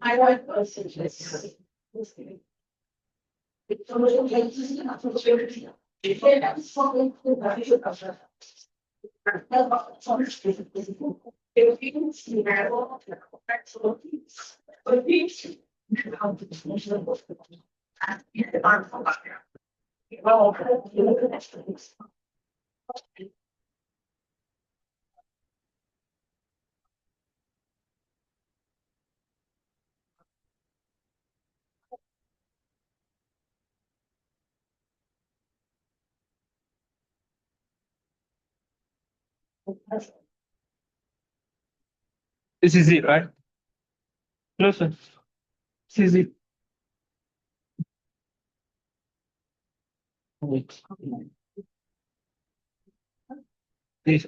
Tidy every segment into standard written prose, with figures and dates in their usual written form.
I like this. This is it, right? No, sir. This is it. Wait. This.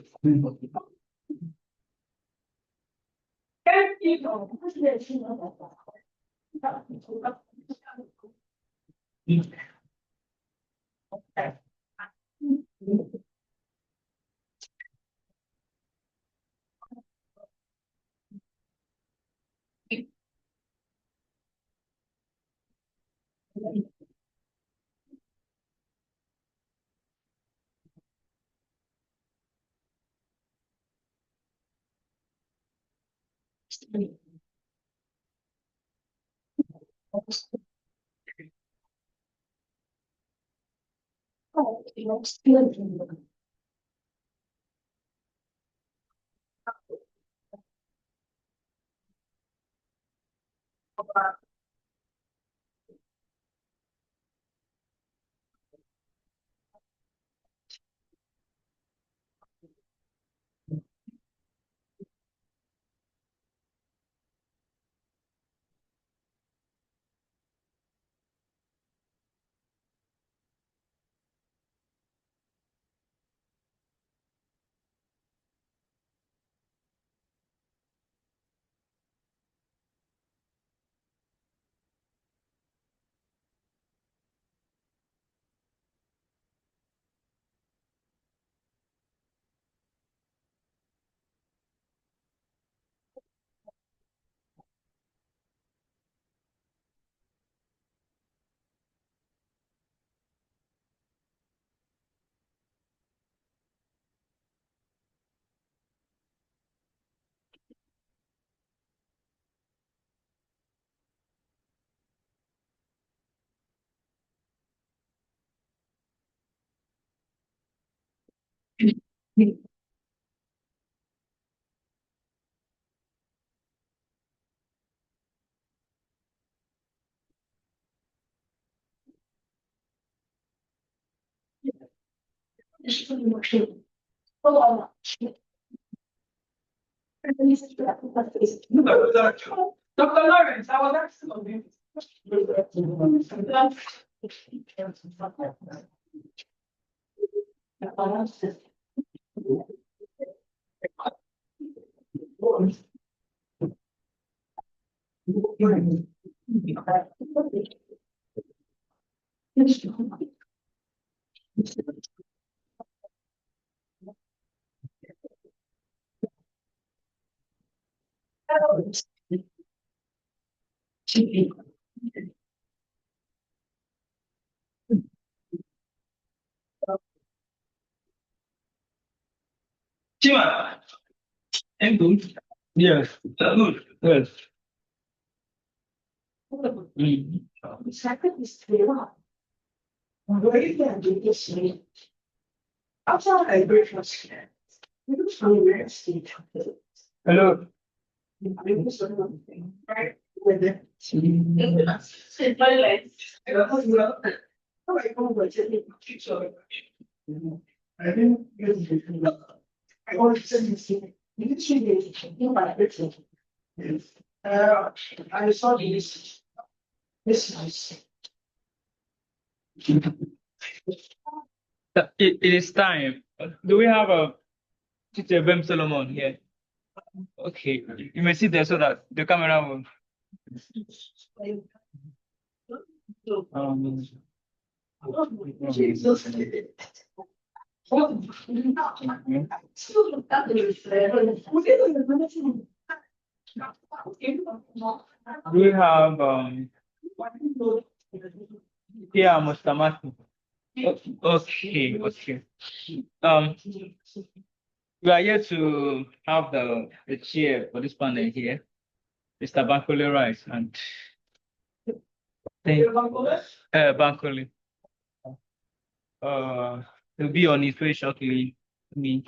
Dr. Lawrence, I was asking of you. Chima, I'm good. Yes. Good. Yes. Hello. I think I want to send this in. Yes. I saw this. This is. It is time. Do we have a teacher Bem Solomon here? Okay, you may sit there so that the camera will. Um, Do we have yeah, Mr. Martin? Okay, okay. We are here to have the chair for this panel here, Mr. Bankole Rice and Bankole. He'll be on his way shortly. Me.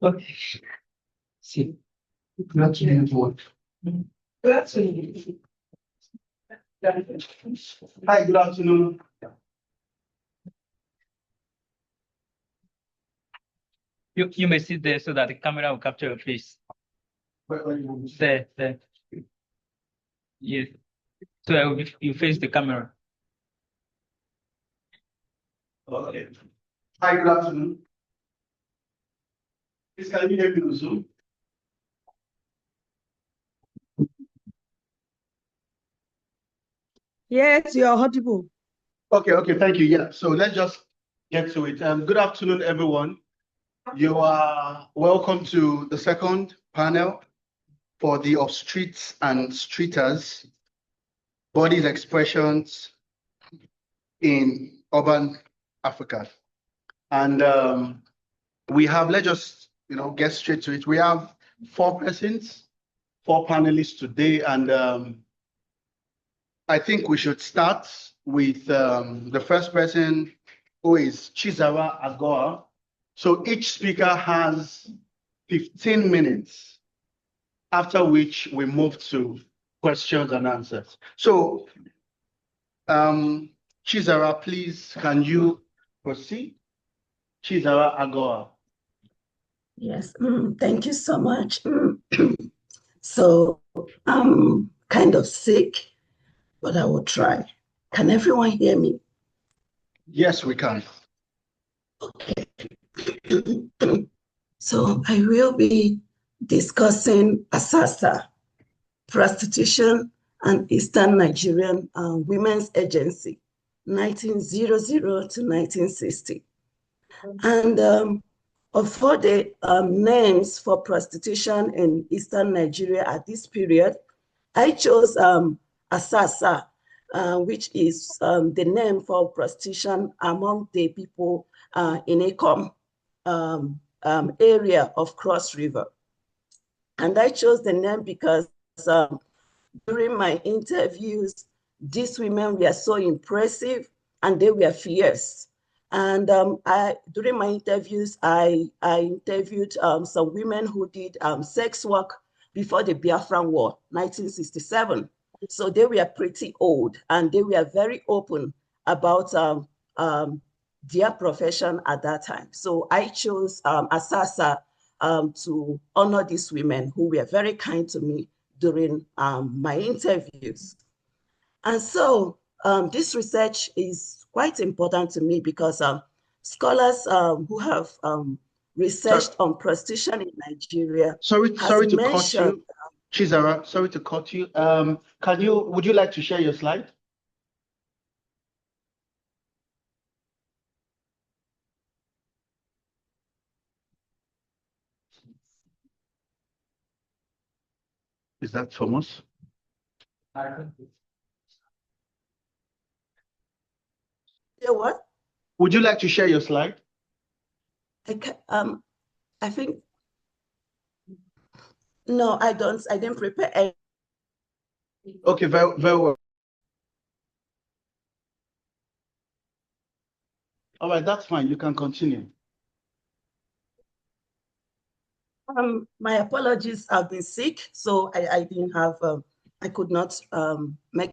Okay. See. That's what. Hi, good afternoon. You may sit there so that the camera will capture your face. There. Yes. So you face the camera. Okay. Hi, good afternoon. Please can you hear me on Zoom? Yes, you're audible. Okay, thank you. Yeah, so let's just get to it. Good afternoon, everyone. You are welcome to the second panel for the of streets and streeters, bodies expressions in urban Africa. And we have, let's just get straight to it. We have four panelists today, and I think we should start with the first person, who is Chizawa Agoa. So each speaker has 15 minutes, after which we move to questions and answers. So Chizawa, please, can you proceed? Chizawa Agoa. Yes, thank you so much. So I'm kind of sick, but I will try. Can everyone hear me? Yes, we can. Okay. So I will be discussing Asasa, prostitution and Eastern Nigerian Women's Agency, 1900 to 1960. And of all the names for prostitution in Eastern Nigeria at this period, I chose Asasa, which is the name for prostitution among the people in Ekom area of Cross River. And I chose the name because during my interviews, these women were so impressive and they were fierce. And during my interviews, I interviewed some women who did sex work before the Biafran War, 1967. So they were pretty old and they were very open about their profession at that time. So I chose Asasa to honor these women who were very kind to me during my interviews. And so this research is quite important to me because scholars who have researched on prostitution in Nigeria. Sorry to cut you, Chizara. Sorry to cut you. Would you like to share your slide? Is that Thomas? Yeah, what? Would you like to share your slide? I think, no, I don't. I didn't prepare any. Okay, very well. All right, that's fine. You can continue. My apologies. I've been sick, so I didn't have. I could not make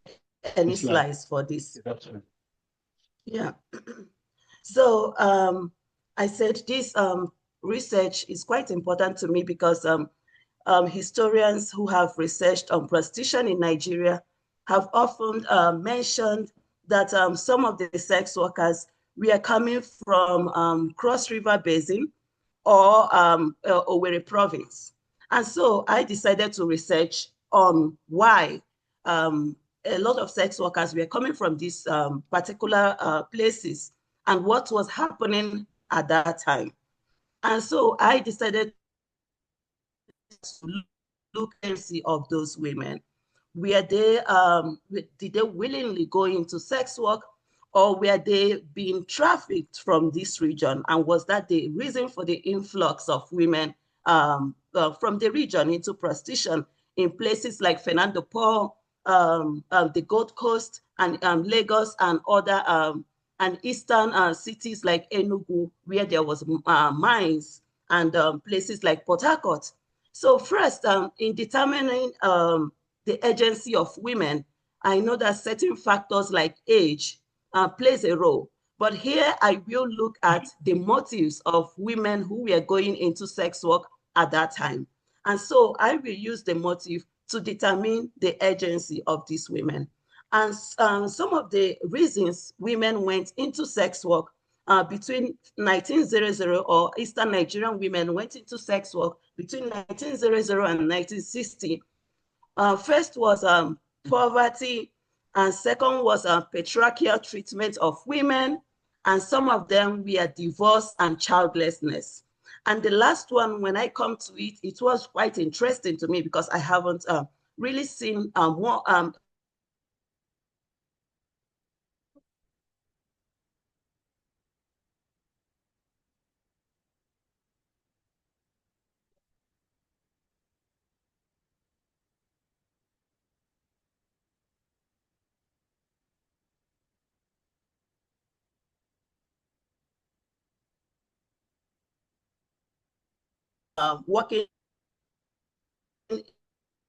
any Slide. slides for this. That's right. Yeah. So I said this research is quite important to me because historians who have researched on prostitution in Nigeria have often mentioned that some of the sex workers were coming from Cross River Basin or Owerri province. And so I decided to research on why a lot of sex workers were coming from these particular places and what was happening at that time. And so I decided to look and see of those women. Were they, did they willingly go into sex work, or were they being trafficked from this region? And was that the reason for the influx of women from the region into prostitution in places like Fernando Po, the Gold Coast, and Lagos, and other and eastern cities like Enugu, where there was mines, and places like Port Harcourt? So first, in determining the agency of women, I know that certain factors like age plays a role. But here I will look at the motives of women who were going into sex work at that time. And so I will use the motive to determine the agency of these women. And some of the reasons women went into sex work between 1900, or Eastern Nigerian women went into sex work between 1900 and 1960. First was poverty, and second was patriarchal treatment of women, and some of them were divorce and childlessness. And the last one, when I come to it, it was quite interesting to me because I haven't really seen more working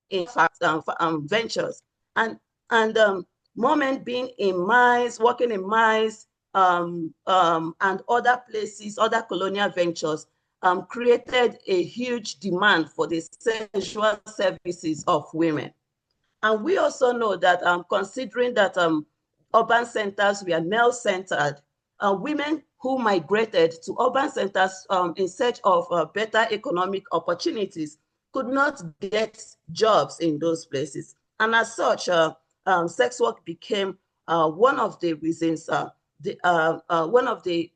in fact ventures, and moment being in mines, working in mines, and other places, other colonial ventures, created a huge demand for the sexual services of women. And we also know that considering that urban centers were male-centered, women who migrated to urban centers in search of better economic opportunities could not get jobs in those places. And as such, sex work became one of the reasons, one of the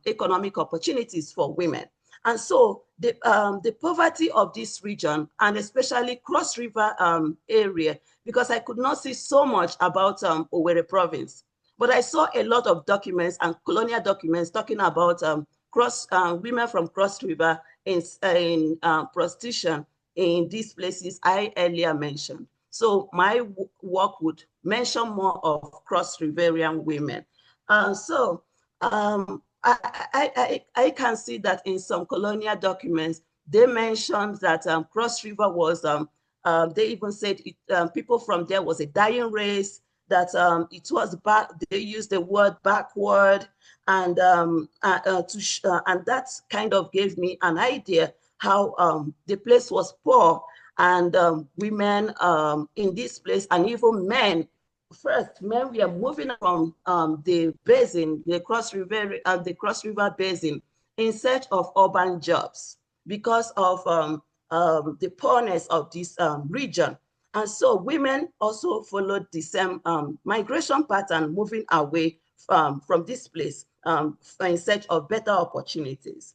economic opportunities for women. And so the poverty of this region, and especially Cross River area, because I could not see so much about Owerri province, but I saw a lot of documents and colonial documents talking about women from Cross River in prostitution in these places I earlier mentioned. So my work would mention more of Cross Riverian women. So I can see that in some colonial documents, they mentioned that Cross River was, they even said people from there was a dying race, that it was back, they used the word backward, and and that kind of gave me an idea how the place was poor, and women in this place, and even men. First, men were moving from the basin, the Cross River Basin, in search of urban jobs because of the poorness of this region. And so women also followed the same migration pattern, moving away from this place in search of better opportunities.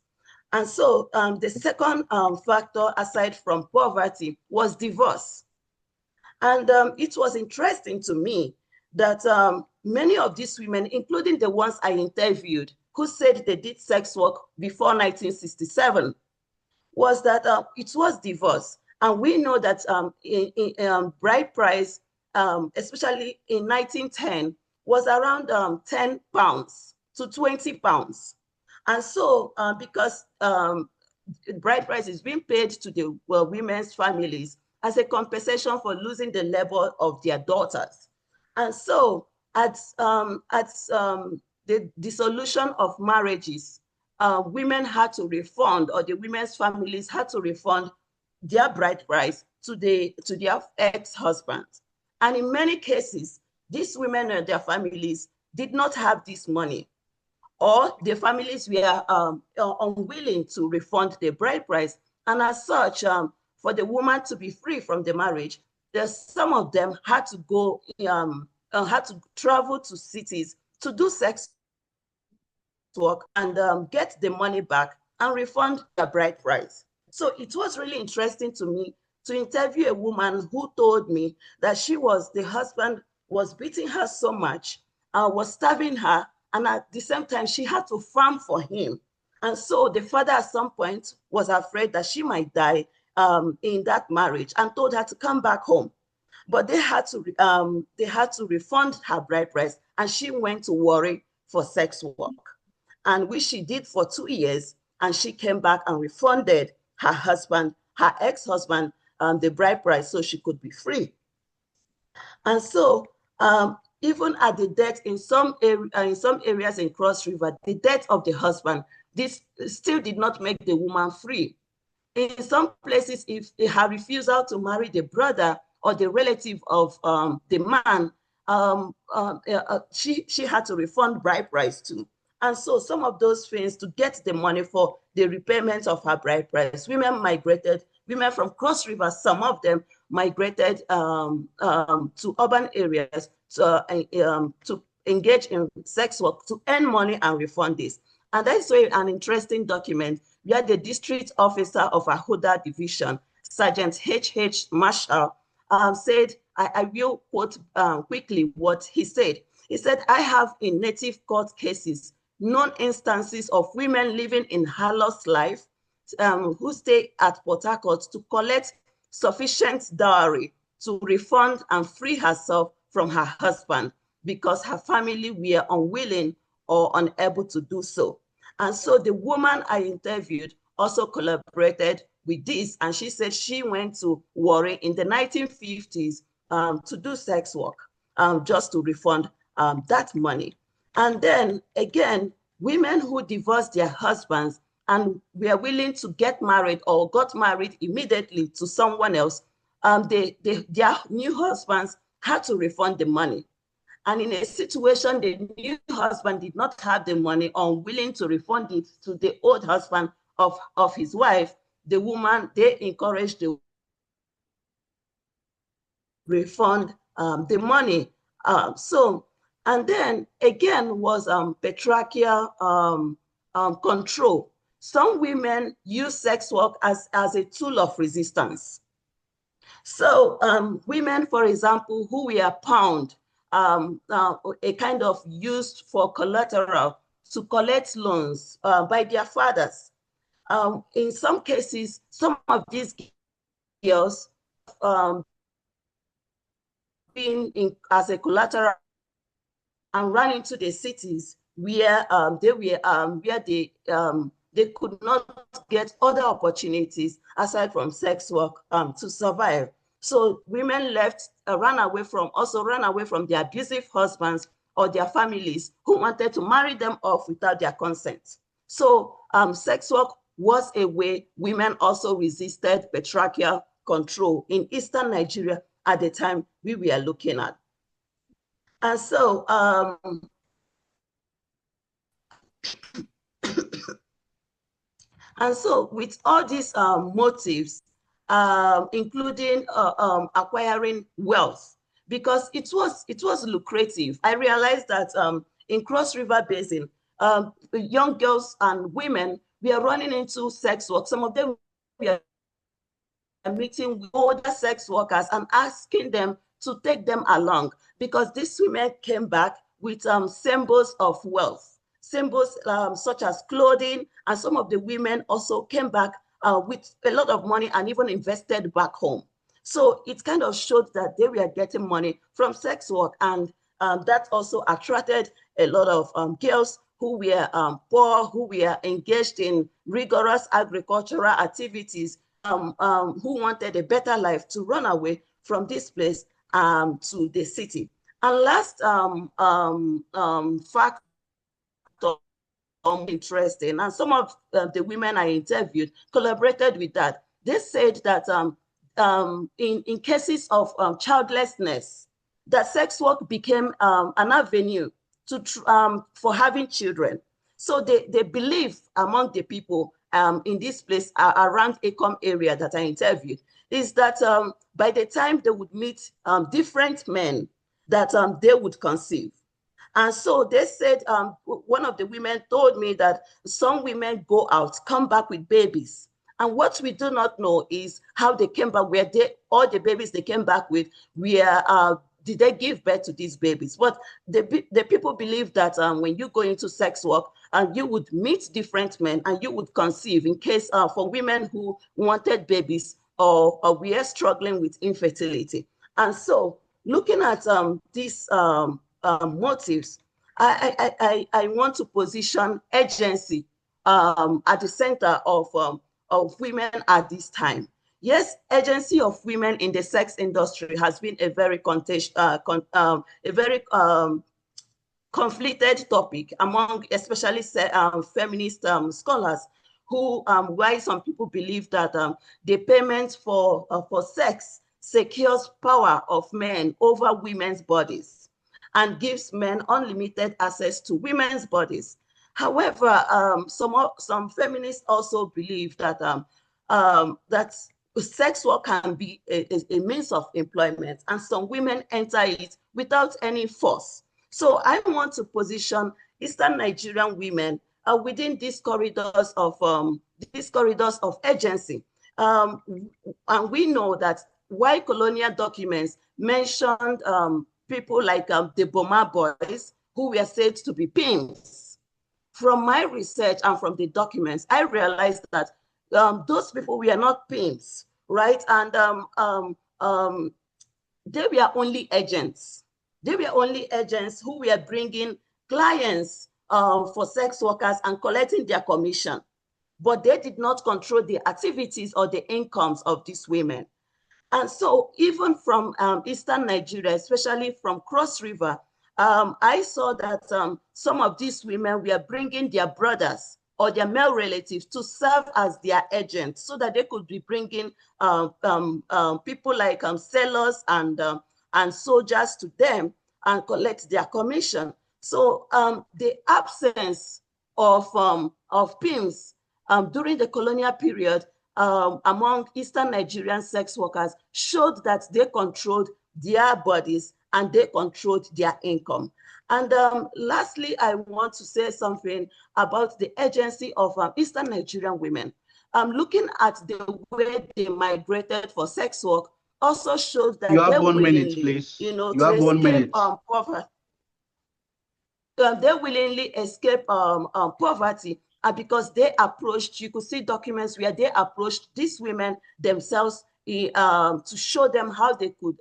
And so the second factor, aside from poverty, was divorce. And it was interesting to me that many of these women, including the ones I interviewed, who said they did sex work before 1967, was that it was divorce. And we know that bride price, especially in 1910, was around 10 pounds to 20 pounds. And so because bride price is being paid to the women's families as a compensation for losing the labor of their daughters. And so at the dissolution of marriages, women had to refund, or the women's families had to refund their bride price to their ex-husbands. And in many cases, these women and their families did not have this money, or the families were unwilling to refund the bride price. And as such, for the woman to be free from the marriage, some of them had to go, had to travel to cities to do sex work and get the money back and refund their bride price. So it was really interesting to me to interview a woman who told me that the husband was beating her so much, was starving her, and at the same time, she had to farm for him. And so the father at some point was afraid that she might die in that marriage, and told her to come back home. But they had to refund her bride price, and she went to Warri for sex work, and which she did for 2 years. And she came back and refunded her ex-husband, the bride price, so she could be free. And so even at the death in some areas in Cross River, the death of the husband, this still did not make the woman free. In some places, if her refusal to marry the brother or the relative of the man, she had to refund bride price too. And so some of those things, to get the money for the repayment of her bride price, women from Cross River, some of them migrated to urban areas to engage in sex work, to earn money and refund this. And that's an interesting document where the district officer of Ahoda Division, Sergeant H.H. Marshall, said, I will quote quickly what he said. He said, I have in native court cases known instances of women living in Harlow's life who stay at Port Harcourt to collect sufficient dowry to refund and free herself from her husband because her family were unwilling or unable to do so. And so the woman I interviewed also collaborated with this, and she said she went to Warri in the 1950s to do sex work just to refund that money. And then again, women who divorced their husbands and were willing to get married or got married immediately to someone else, their new husbands had to refund the money. And in a situation the new husband did not have the money or unwilling to refund it to the old husband of his wife, the woman, they encouraged the refund the money. And then again was patriarchal control. Some women use sex work as a tool of resistance. So women, for example, who were pound, a kind of used for collateral to collect loans by their fathers. In some cases, some of these girls being as a collateral and ran into the cities where they could not get other opportunities aside from sex work to survive. So women ran away from their abusive husbands or their families who wanted to marry them off without their consent. So sex work was a way women also resisted patriarchal control in Eastern Nigeria at the time we were looking at. And so with all these motives, including acquiring wealth, because it was lucrative. I realized that in Cross River Basin, young girls and women were running into sex work. Some of them were meeting with older sex workers and asking them to take them along, because these women came back with symbols of wealth, symbols such as clothing, and some of the women also came back with a lot of money and even invested back home. So it kind of showed that they were getting money from sex work, and that also attracted a lot of girls who were poor, who were engaged in rigorous agricultural activities, who wanted a better life, to run away from this place to the city. And last fact interesting, and some of the women I interviewed collaborated with that. They said that in cases of childlessness, that sex work became an avenue for having children. So they believe among the people in this place around Acom area that I interviewed is that by the time they would meet different men, that they would conceive. And so they said, one of the women told me that some women go out, come back with babies. And what we do not know is how they came back, all the babies they came back with, did they give birth to these babies? But the people believe that when you go into sex work, and you would meet different men and you would conceive in case for women who wanted babies or we are struggling with infertility. And so looking at these motives, I want to position agency at the center of women at this time. Yes, agency of women in the sex industry has been a very conflicted topic among especially feminist scholars who why some people believe that the payment for sex secures power of men over women's bodies and gives men unlimited access to women's bodies. However, some feminists also believe that that sex work can be a means of employment, and some women enter it without any force. So I want to position Eastern Nigerian women within these corridors of agency. And we know that while colonial documents mentioned people like the Boma boys, who were said to be pimps. From my research and from the documents, I realized that those people were not pimps, right? And they were only agents. They were only agents who were bringing clients for sex workers and collecting their commission. But they did not control the activities or the incomes of these women. And so even from Eastern Nigeria, especially from Cross River, I saw that some of these women were bringing their brothers or their male relatives to serve as their agents so that they could be bringing people like sellers and soldiers to them and collect their commission. So the absence of pimps during the colonial period among Eastern Nigerian sex workers showed that they controlled their bodies and they controlled their income. And lastly, I want to say something about the agency of Eastern Nigerian women. Looking at the way they migrated for sex work also shows that you have they 1 minute, willingly, please. you know, You to have 1 escape minute. poverty. They willingly escape poverty because they approached, you could see documents where they approached these women themselves to show them how they could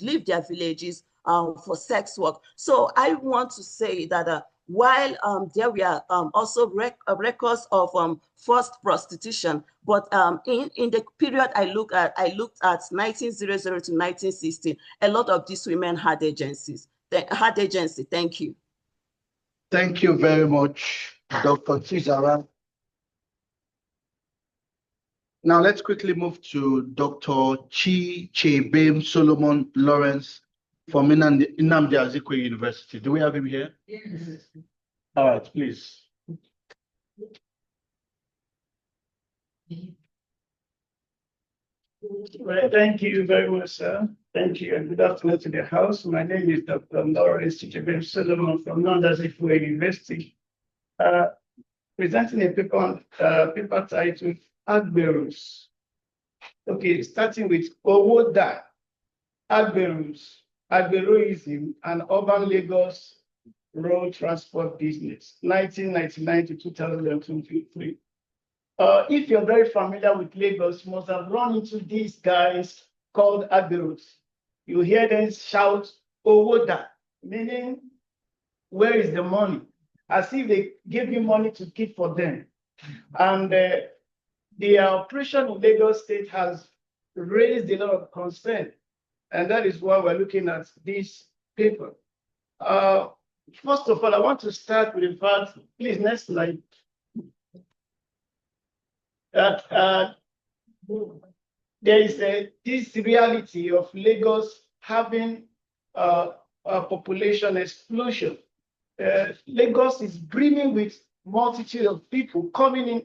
leave their villages for sex work. So I want to say that while there were also records of forced prostitution, but in the period I looked at 1900 to 1960, a lot of these women had agencies. Thank you. Thank you very much, Dr. Tizara. Now let's quickly move to Dr. Chebem Solomon Lawrence from Nnamdi Azikiwe University. Do we have him here? Yes. All right, please. Well, thank you very much, sir. Thank you, and good afternoon to the House. My name is Dr. Lawrence Chebem Solomon from Nnamdi Azikiwe University. Presenting a paper titled Agberus. Okay, starting with Owoda, Agberus, Agberoism, and Urban Lagos Road Transport Business, 1999 to 2023. If you're very familiar with Lagos, you must have run into these guys called Agberus. You hear them shout, Owoda, meaning, where is the money? As if they give you money to keep for them. And the operation of Lagos State has raised a lot of concern And that is why we're looking at this paper. First of all, I want to start with the fact, please, next slide, that there is this reality of Lagos having a population explosion. Lagos is brimming with multitude of people coming in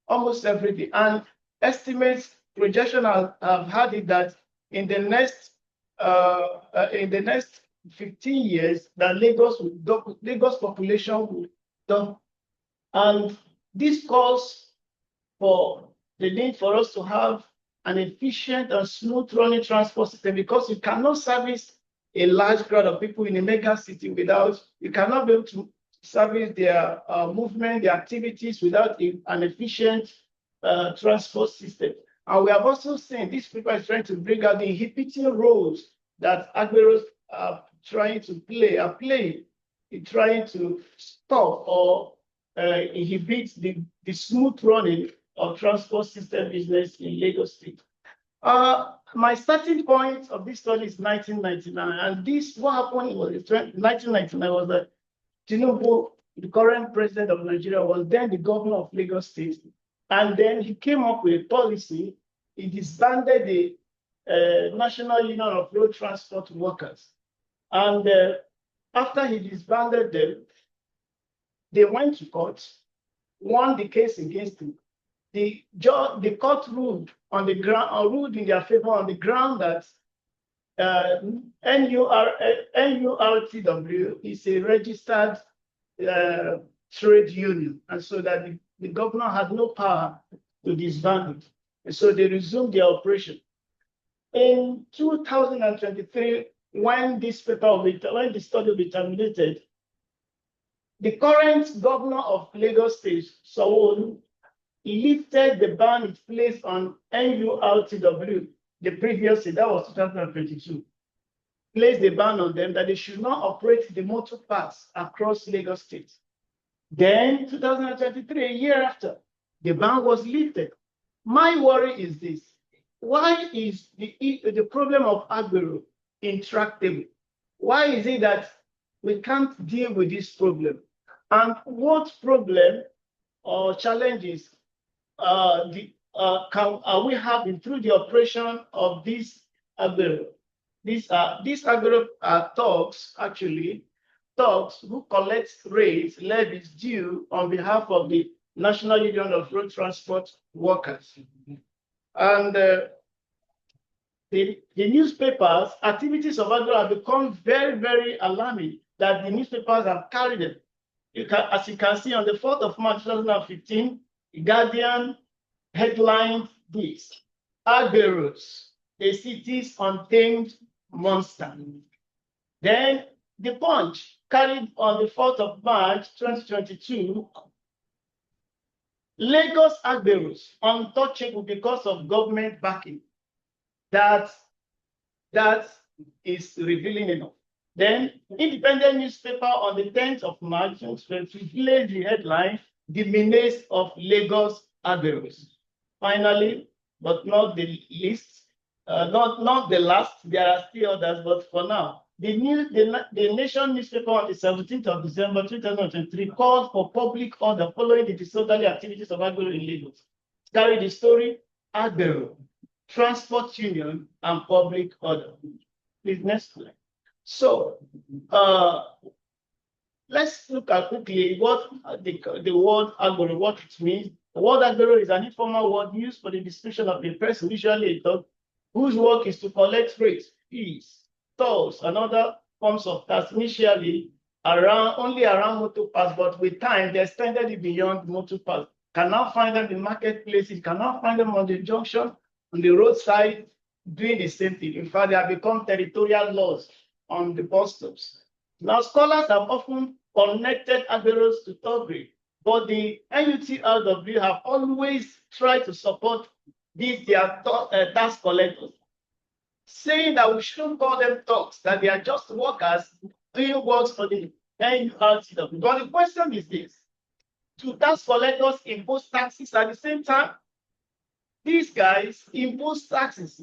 almost every day. And estimates, projection have had it that in the next 15 years, that Lagos population will double. And this calls for the need for us to have an efficient and smooth running transport system, because you cannot service a large crowd of people in a mega city you cannot be able to service their movement, their activities without an efficient transport system. And we have also seen this paper is trying to bring out the inhibiting roles that agberos are trying to play, in trying to stop or inhibit the smooth running of transport system business in Lagos State. My starting point of this study is 1999, and what happened was 1999 was that Tinubu, the current president of Nigeria, was then the governor of Lagos State, and then he came up with a policy. He disbanded the National Union of Road Transport Workers, and after he disbanded them, they went to court, won the case against him. The court ruled on the ground, or ruled in their favor on the ground that NURTW is a registered trade union, and so that the governor had no power to disband it. And so they resumed their operation. In 2023, when the study will be terminated, the current governor of Lagos State, Sanwo-Olu, lifted the ban it placed on NURTW the previous year, that was 2022, placed the ban on them that they should not operate the motor paths across Lagos State. Then 2023, a year after, the ban was lifted. My worry is this: why is the problem of agbero intractable? Why is it that we can't deal with this problem? And what problem or challenges we have through the operation of this agbero? These agbero are thugs who collect rates, levies due on behalf of the National Union of Road Transport Workers. And the newspapers, activities of agbero have become very, very alarming, that the newspapers have carried them. As you can see, on the 4th of March 2015, The Guardian headlined this: Agberos, a city's untamed monster. Then The Punch carried on the 4th of March 2022, Lagos Agberos, untouchable because of government backing. That is revealing enough. Then Independent newspaper on the 10th of March 2022 placed the headline, The Menace of Lagos Agberos. Finally, but not the least, not the last, there are still others, but for now, the Nation newspaper on the 17th of December 2023 called for public order following the disorderly activities of agbero in Lagos. Carried the story, Agbero, Transport Union, and Public Order. Please, next slide. So, let's look at quickly what the word agbero, what it means. The word agbero is an informal word used for the description of a person, usually a dog, whose work is to collect rates, fees, tolls, and other forms of tax, initially only around motor paths, but with time they extended it beyond motor paths. Can now find them in marketplaces, can now find them on the junction, on the roadside, doing the same thing. In fact, they have become territorial laws on the bus stops. Now, scholars have often connected agberos to thuggery, but the NUTRW have always tried to support these their tax collectors, saying that we shouldn't call them thugs, that they are just workers doing works for the NURTW. But the question is this: do tax collectors impose taxes at the same time? These guys impose taxes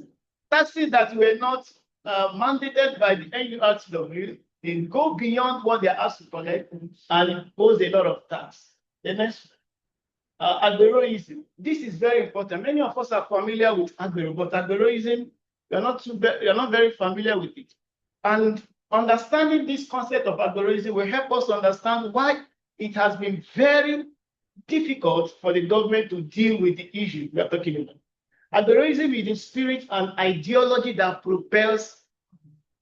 that were not mandated by the NURTW, they go beyond what they're asked to collect and impose a lot of tax. The next, agberoism. This is very important. Many of us are familiar with agbero, but agberoism, you're not very familiar with it. And understanding this concept of agberoism will help us understand why it has been very difficult for the government to deal with the issue we are talking about. Agberoism is the spirit and ideology that propels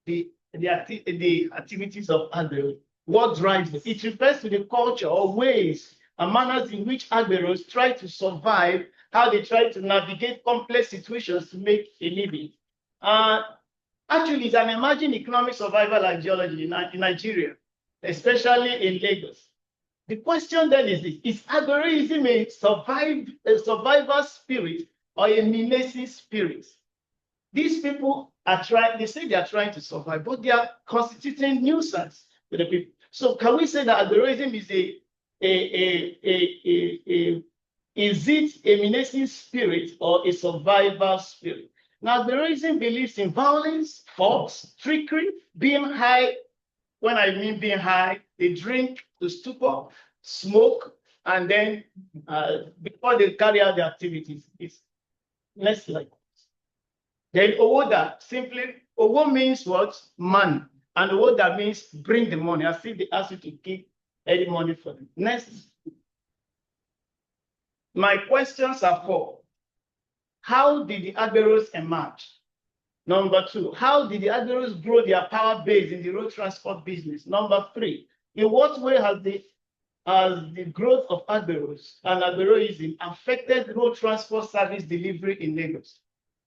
the activities of agbero. What drives it? It refers to the culture or ways and manners in which agberos try to survive, how they try to navigate complex situations to make a living. Actually, it's an emerging economic survival ideology in Nigeria, especially in Lagos. The question then is this: is agberoism a survival spirit or a menacing spirit? These people are trying, they say they are trying to survive, but they are constituting nuisance to the people. So can we say that agberoism is is it a menacing spirit or a survival spirit? Now, agberoism believes in violence, force, trickery, being high. When I mean being high, they drink to stupor, smoke, and then before they carry out their activities, it's less like. Then Owoda, simply, Owo means what? Money. And Owoda means bring the money. I see they ask you to give any money for them. Next. My questions are 4. How did the agberos emerge? Number 2, how did the agberos grow their power base in the road transport business? Number 3, in what way has the growth of agberos and agberoism affected road transport service delivery in Lagos?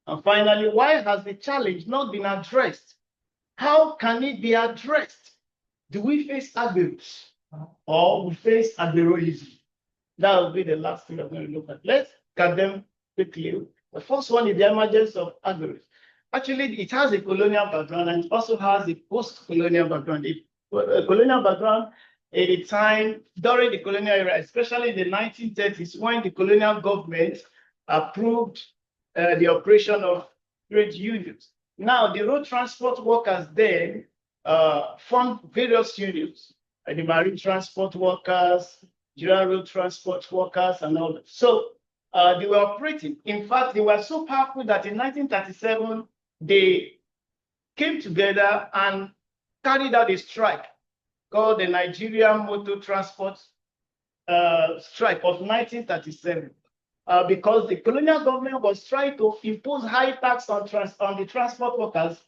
And finally, why has the challenge not been addressed? How can it be addressed? Do we face agberos or we face agberoism? That will be the last thing I'm going to look at. Let's get them quickly. The first one is the emergence of agberos. Actually, it has a colonial background and it also has a post-colonial background. A colonial background at a time during the colonial era, especially in the 1930s, when the colonial government approved the operation of trade unions. Now, the road transport workers then formed various unions, the marine transport workers, general road transport workers, and all that. So they were operating. In fact, they were so powerful that in 1937, they came together and carried out a strike called the Nigerian Motor Transport Strike of 1937. Because the colonial government was trying to impose high tax on the transport workers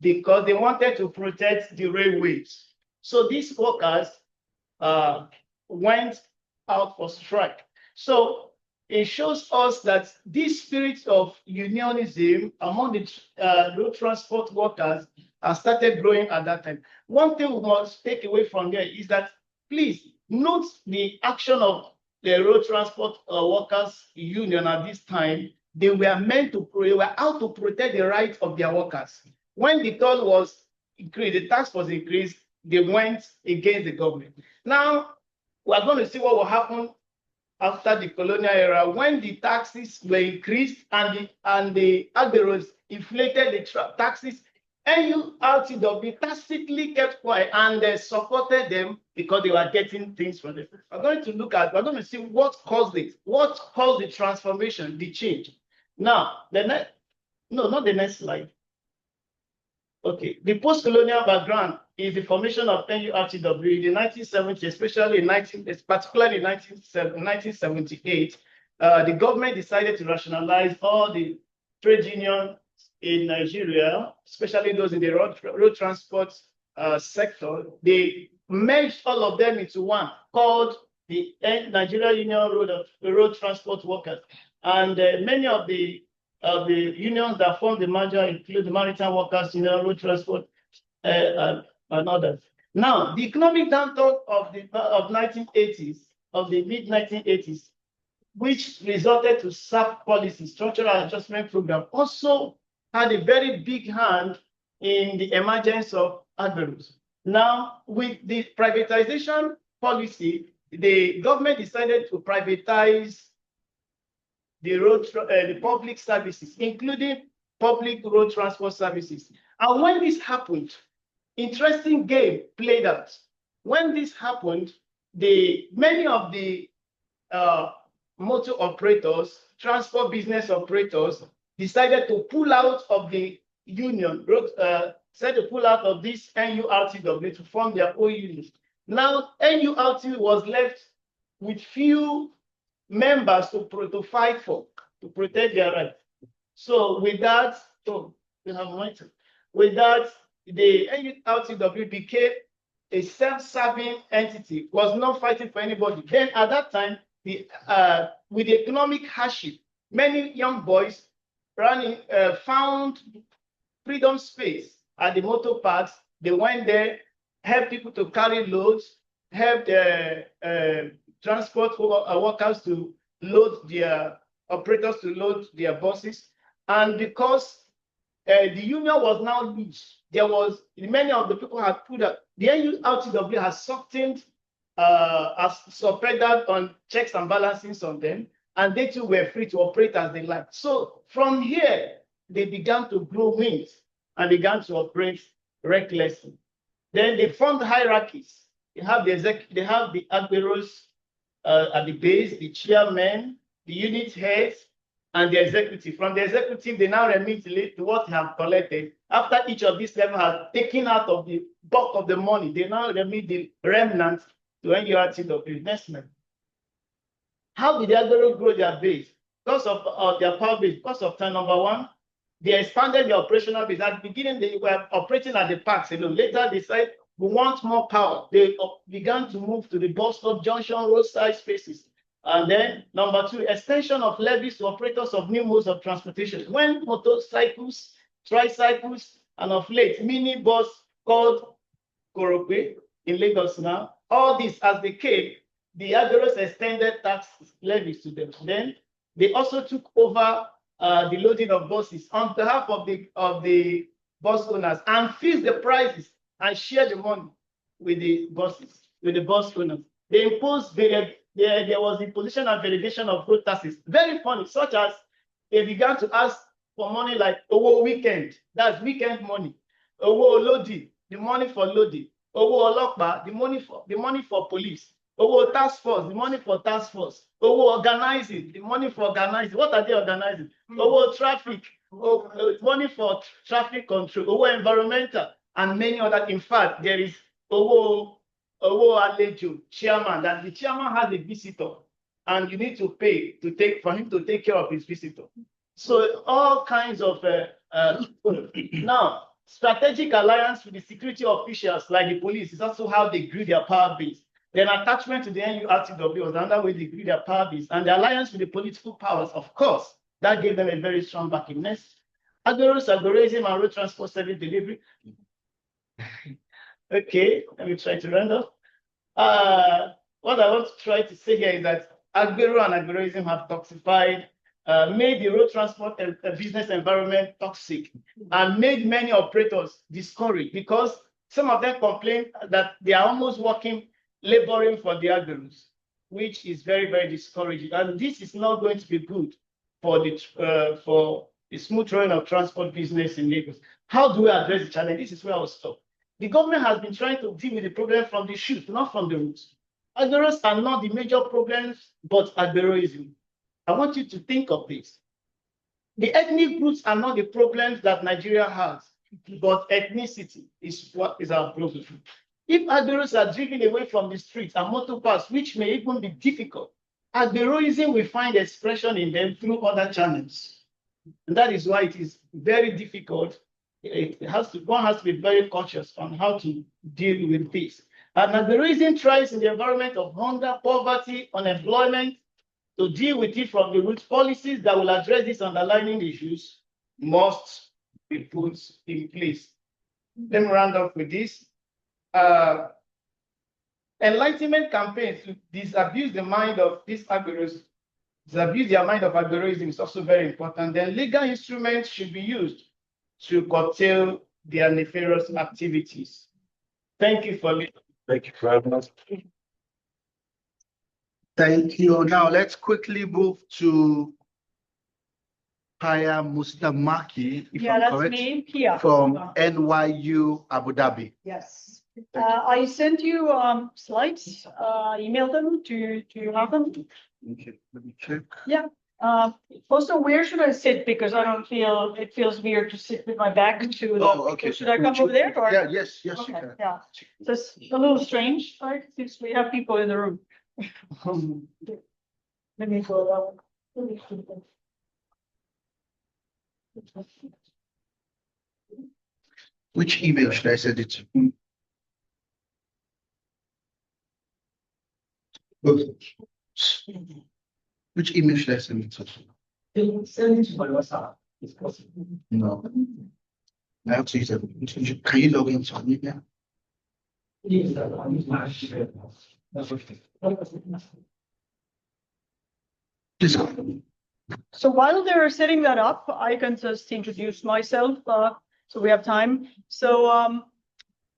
because they wanted to protect the railways. So these workers went out for strike. So it shows us that this spirit of unionism among the road transport workers started growing at that time. One thing we must take away from here is that, please note the action of the road transport workers union at this time. They were out to protect the rights of their workers. When the toll was increased, the tax was increased, they went against the government. Now, we are going to see what will happen after the colonial era when the taxes were increased and the agberos inflated the taxes. NURTW tacitly kept quiet and supported them because they were getting things from them. We're going to see what caused it, what caused the transformation, the change. Now, not the next slide. Okay, the post-colonial background is the formation of NURTW in the 1970s, especially particularly in 1978. The government decided to rationalize all the trade unions in Nigeria, especially those in the road transport sector. They merged all of them into one called the Nigeria Union Road Transport Workers. And many of the unions that formed the merger include the Maritime Workers, Road Transport, and others. Now, the economic downturn of the mid-1980s, which resulted to SAP policy, structural adjustment program, also had a very big hand in the emergence of agberos. Now, with the privatization policy, the government decided to privatize the public services, including public road transport services. And when this happened, interesting game played out. When this happened, many of the motor operators, transport business operators, decided to pull out of the union, said to pull out of this NURTW to form their own union. Now, NURTW was left with few members to fight for, to protect their rights. So with that, with that, the NURTW became a self-serving entity, was not fighting for anybody. Then at that time, with the economic hardship, many young boys found freedom space at the motor parks. They went there, helped people to carry loads, helped transport workers to load their operators to load their buses. And because the union was now loose, there was many of the people had put up, the NURTW has softened, has surrendered on checks and balances on them, and they too were free to operate as they like. So from here, they began to grow wings and began to operate recklessly. Then they formed hierarchies. They have the admirals at the base, the chairman, the unit heads, and the executive. From the executive, they now remit to what they have collected. After each of these levels has taken out of the bulk of the money, they now remit the remnant to NURTW investment. How did the admirals grow their base? Because of their power base, because of time number one, they expanded their operational base. At the beginning, they were operating at the parks alone. Later, they said, we want more power. They began to move to the bus stop, junction, roadside spaces. And then, number two, extension of levies to operators of new modes of transportation. When motorcycles, tricycles, and of late, mini bus called Korope in Lagos now, all this as they came, the admirals extended tax levies to them. Then they also took over the loading of buses on behalf of the bus owners and fixed the prices and shared the money with the buses, with the bus owners. They imposed there was imposition and validation of road taxes. Very funny, such as they began to ask for money like Owo weekend, that's weekend money. Owo Lodi, the money for loading. Owo Olokpa, the money for police. Owo task force, the money for task force. Owo organizing, the money for organizing. What are they organizing? Owo traffic, money for traffic control. Owo environmental, and many other. In fact, there is Owo Alejo chairman, that the chairman has a visitor, and you need to pay for him to take care of his visitor. So all kinds of now strategic alliance with the security officials like the police is also how they grew their power base. Then attachment to the NURTW was another way they grew their power base, and the alliance with the political powers, of course, that gave them a very strong backing. Next, algorithm and road transport service delivery. Okay, let me try to round up. What I want to try to say here is that Agbero and algorithm have toxified, made the road transport business environment toxic, and made many operators discouraged because some of them complain that they are almost laboring for the Agberos, which is very, very discouraging. And this is not going to be good for the smooth running of transport business in Lagos. How do we address the challenge? This is where I'll stop. The government has been trying to deal with the problem from the shoot, not from the roots. Agberos are not the major problems, but Agberoism. I want you to think of this. The ethnic groups are not the problems that Nigeria has, but ethnicity is what is our problem. If Agberos are driven away from the streets and motor parks, which may even be difficult, Agberoism will find expression in them through other channels. And that is why it is very difficult. One has to be very cautious on how to deal with this. And Agberoism tries in the environment of hunger, poverty, unemployment, to deal with it from the root. Policies that will address these underlying issues must be put in place. Let me round up with this. Enlightenment campaigns to disabuse the mind of these Agberos, disabuse their mind of Agberoism is also very important. Then legal instruments should be used to curtail their nefarious activities. Thank you for listening. Thank you very much. Thank you. Now let's quickly move to Paya Mustamaki, if Yeah, I'm that's correct, me, Pia. from NYU Abu Dhabi. Yes. I sent you slides, emailed them. Do you have them? Okay, let me check. Yeah. Also, where should I sit? Because I don't feel, it feels weird to sit with my back to the. Oh, okay. Should I come over there or? Yeah, yes, you Okay, can. yeah. So it's a little strange, right? Since we have people in the room. Let me go that one. Which email should I send it to? Both. Which email should I send it to? Send it to my WhatsApp. It's possible. No. I have to use it. Can you log into an email? Yes, I use my share. That's okay. Please go. So while they're setting that up, I can just introduce myself, so we have time. So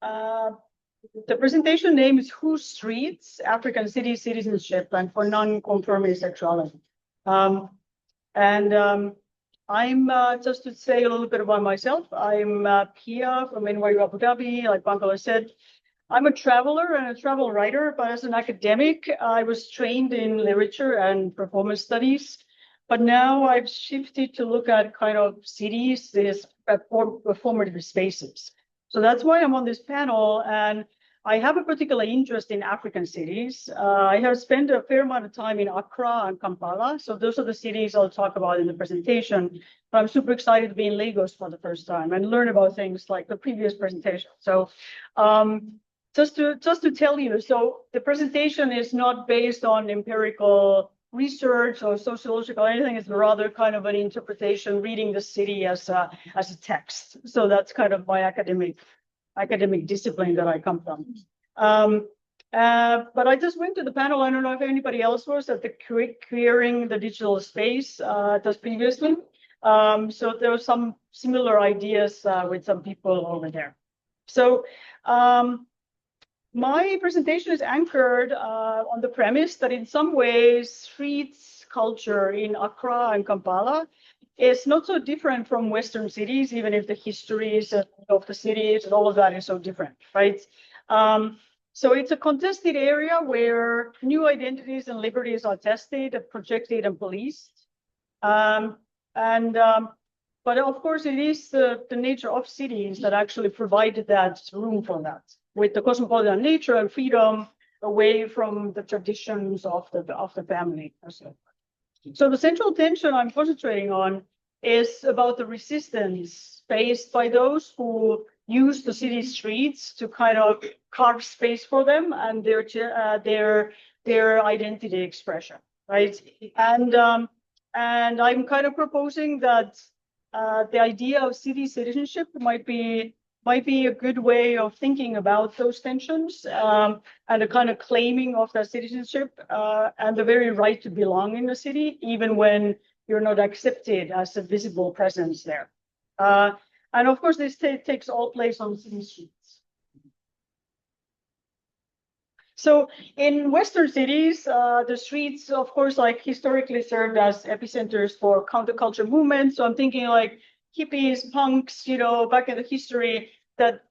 the presentation name is Who Streets, African City Citizenship and for Non-Conforming Sexuality. I'm just to say a little bit about myself. I'm Pia from NYU Abu Dhabi, like Pankala said. I'm a traveler and a travel writer, but as an academic, I was trained in literature and performance studies. But now I've shifted to look at kind of cities, these performative spaces. So that's why I'm on this panel. And I have a particular interest in African cities. I have spent a fair amount of time in Accra and Kampala. So those are the cities I'll talk about in the presentation. But I'm super excited to be in Lagos for the first time and learn about things like the previous presentation. So just to tell you, so the presentation is not based on empirical research or sociological anything. It's rather kind of an interpretation, reading the city as a text. So that's kind of my academic discipline that I come from. But I just went to the panel. I don't know if anybody else was at the Queering the Digital Space just previously. So there were some similar ideas with some people over there. So my presentation is anchored on the premise that in some ways, streets culture in Accra and Kampala is not so different from Western cities, even if the histories of the cities and all of that is so different, right? So it's a contested area where new identities and liberties are tested, projected, and policed. But of course, it is the nature of cities that actually provided that room for that, with the cosmopolitan nature and freedom away from the traditions of the family. So the central tension I'm concentrating on is about the resistance faced by those who use the city streets to kind of carve space for them and their identity expression, right? And I'm kind of proposing that the idea of city citizenship might be a good way of thinking about those tensions and a kind of claiming of that citizenship and the very right to belong in the city, even when you're not accepted as a visible presence there. And of course, this takes all place on city streets. So in Western cities, the streets, of course, like historically served as epicenters for counterculture movements. So I'm thinking like hippies, punks, back in the history, that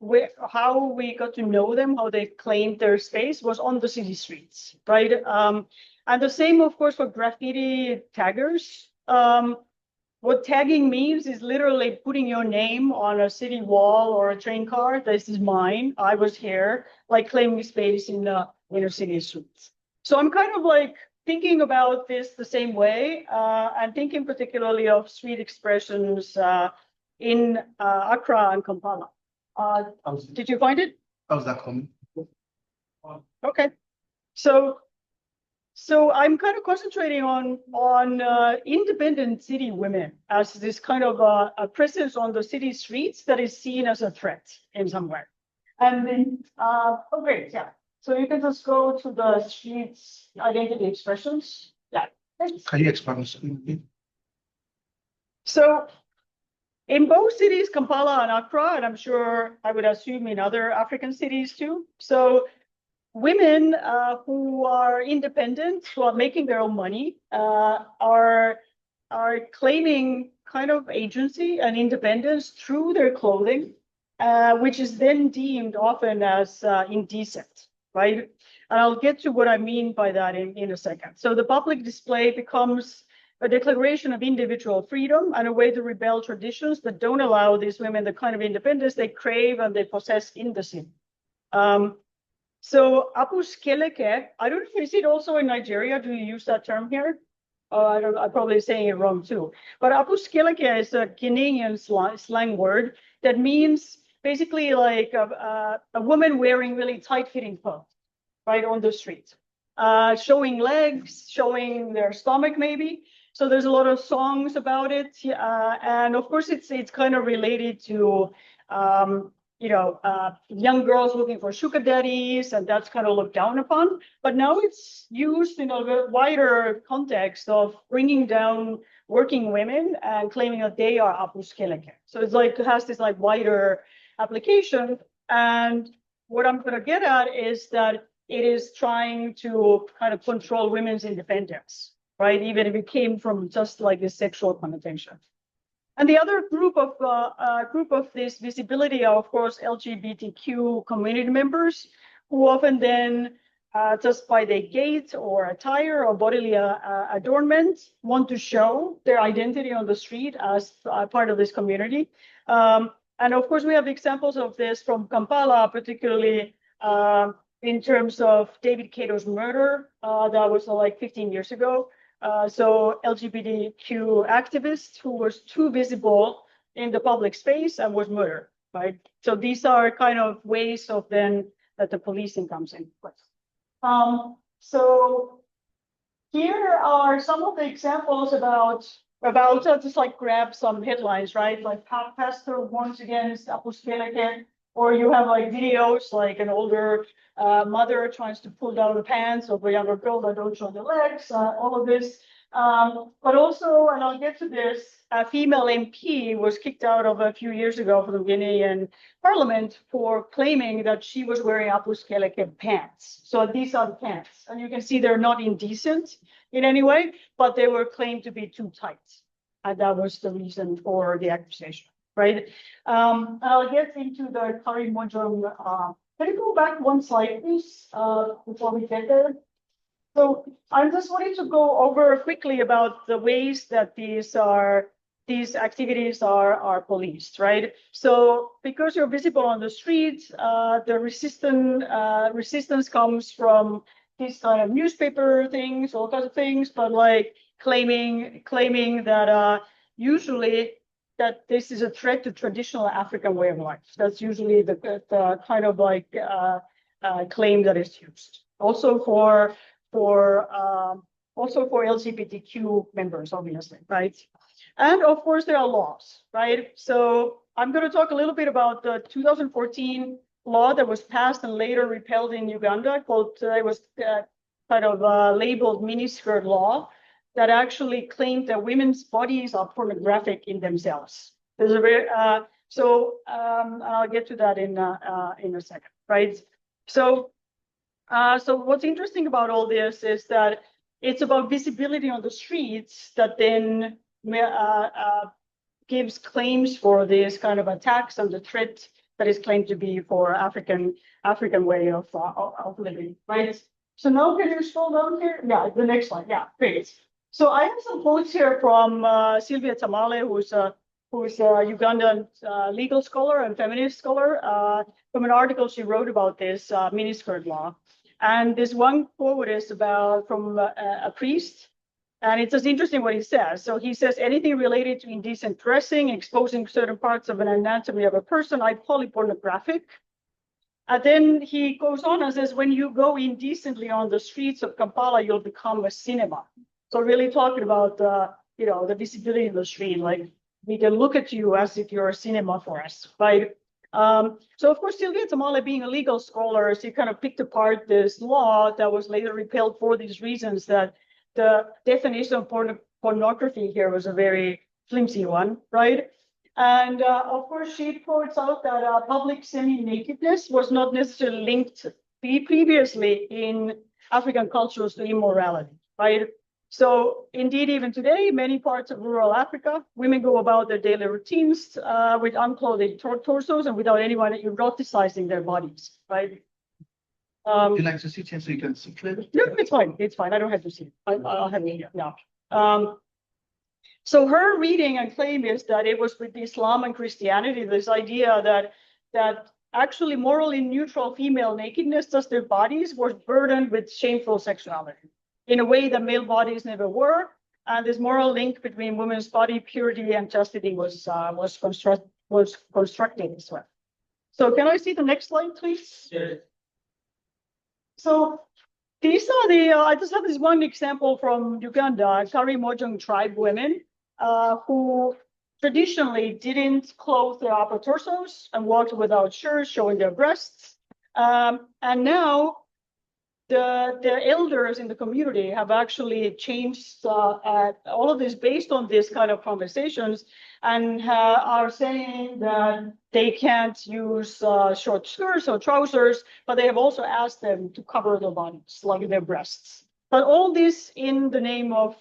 how we got to know them, how they claimed their space was on the city streets, right? And the same, of course, for graffiti taggers. What tagging means is literally putting your name on a city wall or a train car. This is mine. I was here, like claiming space in the inner city streets. So I'm kind of like thinking about this the same way and thinking particularly of street expressions in Accra and Kampala. Did you find it? How's that coming? Okay. So I'm kind of concentrating on independent city women as this kind of a presence on the city streets that is seen as a threat in some way. And then, great, yeah. So you can just go to the streets identity expressions. Yeah. Can you expand this a little bit? So in both cities, Kampala and Accra, and I'm sure I would assume in other African cities too. So women who are independent, who are making their own money, are claiming kind of agency and independence through their clothing, which is then deemed often as indecent, right? And I'll get to what I mean by that in a second. So the public display becomes a declaration of individual freedom and a way to rebel traditions that don't allow these women the kind of independence they crave and they possess in the city. So apuskeleke, I don't know, is it also in Nigeria? Do you use that term here? I'm probably saying it wrong too. But apuskeleke is a Guinean slang word that means basically like a woman wearing really tight-fitting clothes, right, on the street, showing legs, showing their stomach maybe. So there's a lot of songs about it, and of course it's kind of related to young girls looking for sugar daddies, and that's kind of looked down upon. But now it's used in a wider context of bringing down working women and claiming that they are apuskeleke. So it's like it has this like wider application. And what I'm going to get at is that it is trying to kind of control women's independence, right? Even if it came from just like this sexual connotation. And the other group of this visibility are, of course, LGBTQ community members, who often then, just by their gait or attire or bodily adornment, want to show their identity on the street as part of this community. And of course, we have examples of this from Kampala, particularly in terms of David Kato's murder. That was like 15 years ago. So LGBTQ activist who was too visible in the public space and was murdered, right? So these are kind of ways of then that the policing comes in place. So here are some of the examples about just like grab some headlines, right? Like pastor once again is apuskeleke, or you have like videos like an older mother tries to pull down the pants of a younger girl that don't show the legs, all of this. But also, and I'll get to this, a female MP was kicked out of a few years ago from the Guinean parliament for claiming that she was wearing apuskeleke pants. So these are the pants, and you can see they're not indecent in any way, but they were claimed to be too tight. And that was the reason for the accusation, right? I'll get into the Karimojong. Can you go back one slide, please, before we get there? So I'm just wanting to go over quickly about the ways that these activities are policed, right? So because you're visible on the street, the resistance comes from these kind of newspaper things, all kinds of things, but like claiming that usually that this is a threat to traditional African way of life. That's usually the kind of like claim that is used. Also for LGBTQ members, obviously, right? And of course, there are laws, right? So I'm going to talk a little bit about the 2014 law that was passed and later repealed in Uganda, called it was kind of labeled miniskirt law, that actually claimed that women's bodies are pornographic in themselves. There's a very I'll get to that in a second, right? So what's interesting about all this is that it's about visibility on the streets that then gives claims for these kind of attacks and the threat that is claimed to be for African way of living, right? So now can you scroll down here? Yeah, the next one. Yeah, great. So I have some quotes here from Sylvia Tamale, who's a Ugandan legal scholar and feminist scholar, from an article she wrote about this miniskirt law. And this one quote is from a priest, and it's just interesting what he says. So he says, anything related to indecent dressing, exposing certain parts of an anatomy of a person, I call it pornographic. And then he goes on and says, when you go indecently on the streets of Kampala, you'll become a cinema. So really talking about the visibility in the street, like we can look at you as if you're a cinema for us, right? So of course, Sylvia Tamale, being a legal scholar, she kind of picked apart this law that was later repealed for these reasons, that the definition of pornography here was a very flimsy one, right? And of course, she points out that public semi-nakedness was not necessarily linked previously in African cultures to immorality, right? So indeed, even today, many parts of rural Africa, women go about their daily routines with unclothed torsos and without anyone eroticizing their bodies, right? Would you like to sit here so you can see clearly? No, it's fine. It's fine. I don't have to see it. I'll have it here now. So her reading and claim is that it was with Islam and Christianity, this idea that actually morally neutral female nakedness, thus their bodies, was burdened with shameful sexuality in a way that male bodies never were. And this moral link between women's body purity and chastity was constructed as well. So can I see the next slide, please? Yes. So these are I just have this one example from Uganda, Karimojong tribe women who traditionally didn't clothe their upper torsos and walked without shirts, showing their breasts. And now the elders in the community have actually changed all of this based on this kind of conversations and are saying that they can't use short skirts or trousers, but they have also asked them to cover their bodies, like their breasts. But all this in the name of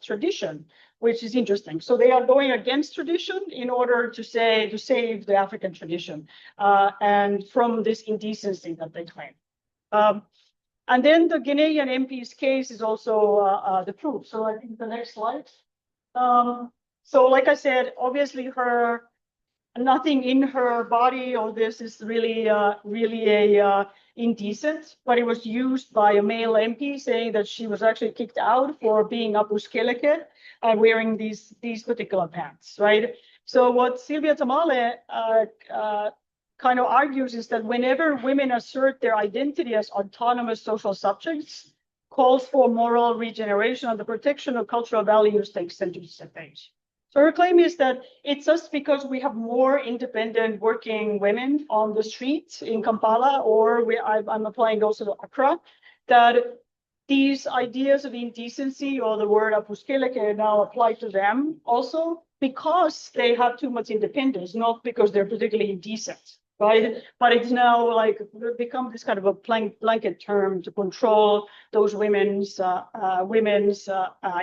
tradition, which is interesting. So they are going against tradition in order to save the African tradition and from this indecency that they claim. And then the Ghanaian MP's case is also the proof. So I think the next slide. So like I said, obviously nothing in her body or this is really indecent, but it was used by a male MP saying that she was actually kicked out for being apuskeleke and wearing these particular pants, right? So what Sylvia Tamale kind of argues is that whenever women assert their identity as autonomous social subjects, calls for moral regeneration and the protection of cultural values takes center stage. So her claim is that it's just because we have more independent working women on the streets in Kampala, or I'm applying also to Accra, that these ideas of indecency or the word apuskeleke now apply to them also because they have too much independence, not because they're particularly indecent. Right, but it's now like become this kind of a blanket term to control those women's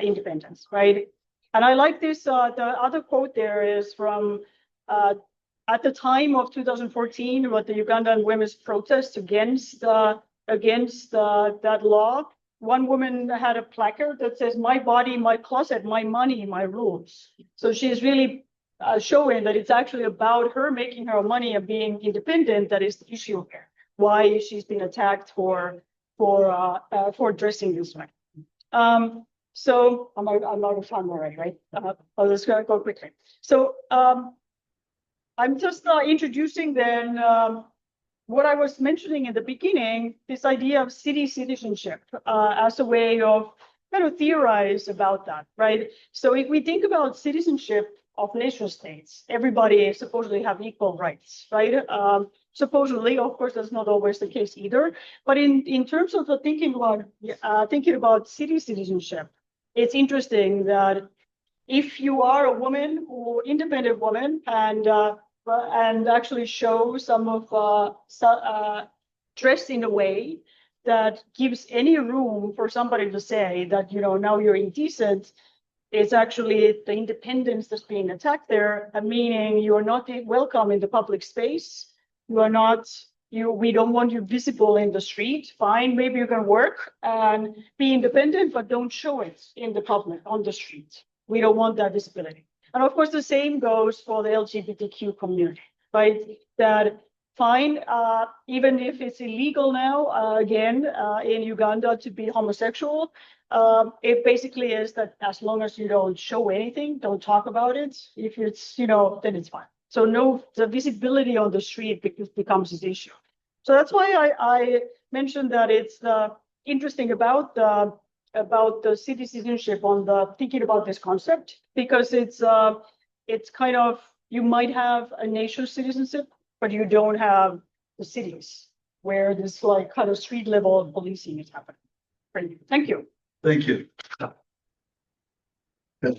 independence, right? And I like this. The other quote there is from at the time of 2014, what the Ugandan women's protest against that law. One woman had a placard that says, "My body, my closet, my money, my rules." So she's really showing that it's actually about her making her money and being independent that is the issue here. Why she's been attacked for dressing this way. So I'm out of time already, right? I'll just go quickly. So I'm just introducing then what I was mentioning in the beginning, this idea of city citizenship as a way of kind of theorize about that, right? So if we think about citizenship of nation states, everybody supposedly have equal rights, right? Supposedly, of course, that's not always the case either. But in terms of the thinking about city citizenship, it's interesting that if you are a woman or independent woman and actually show some of dressed in a way that gives any room for somebody to say that, you know, now you're indecent, it's actually the independence that's being attacked there, meaning you are not welcome in the public space. You are not, we don't want you visible in the street. Fine, maybe you can work and be independent, but don't show it in the public, on the street. We don't want that visibility. And of course, the same goes for the LGBTQ community, right? That fine, even if it's illegal now, again, in Uganda to be homosexual, it basically is that as long as you don't show anything, don't talk about it, if it's, you know, then it's fine. So the visibility on the street becomes this issue. So that's why I mentioned that it's interesting about the city citizenship on the thinking about this concept, because it's kind of, you might have a nation citizenship, but you don't have the cities where this like kind of street level policing is happening. Thank you. Thank you.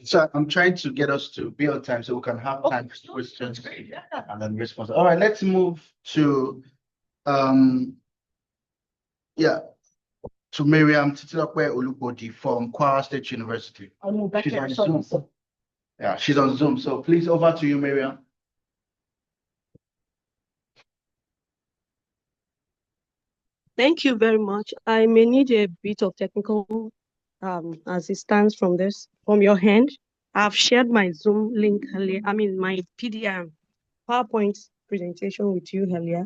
So I'm trying to get us to be on time so we can have time for questions and then response. All right, let's move to to Miriam Titilope Olubodi from Kwara State University. I'll move back She's there. on Sorry. Zoom. Yeah, she's on Zoom. So please, over to you, Miriam. Thank you very much. I may need a bit of technical as it stands from your hand. I've shared my Zoom link earlier, my PDM PowerPoint presentation with you earlier.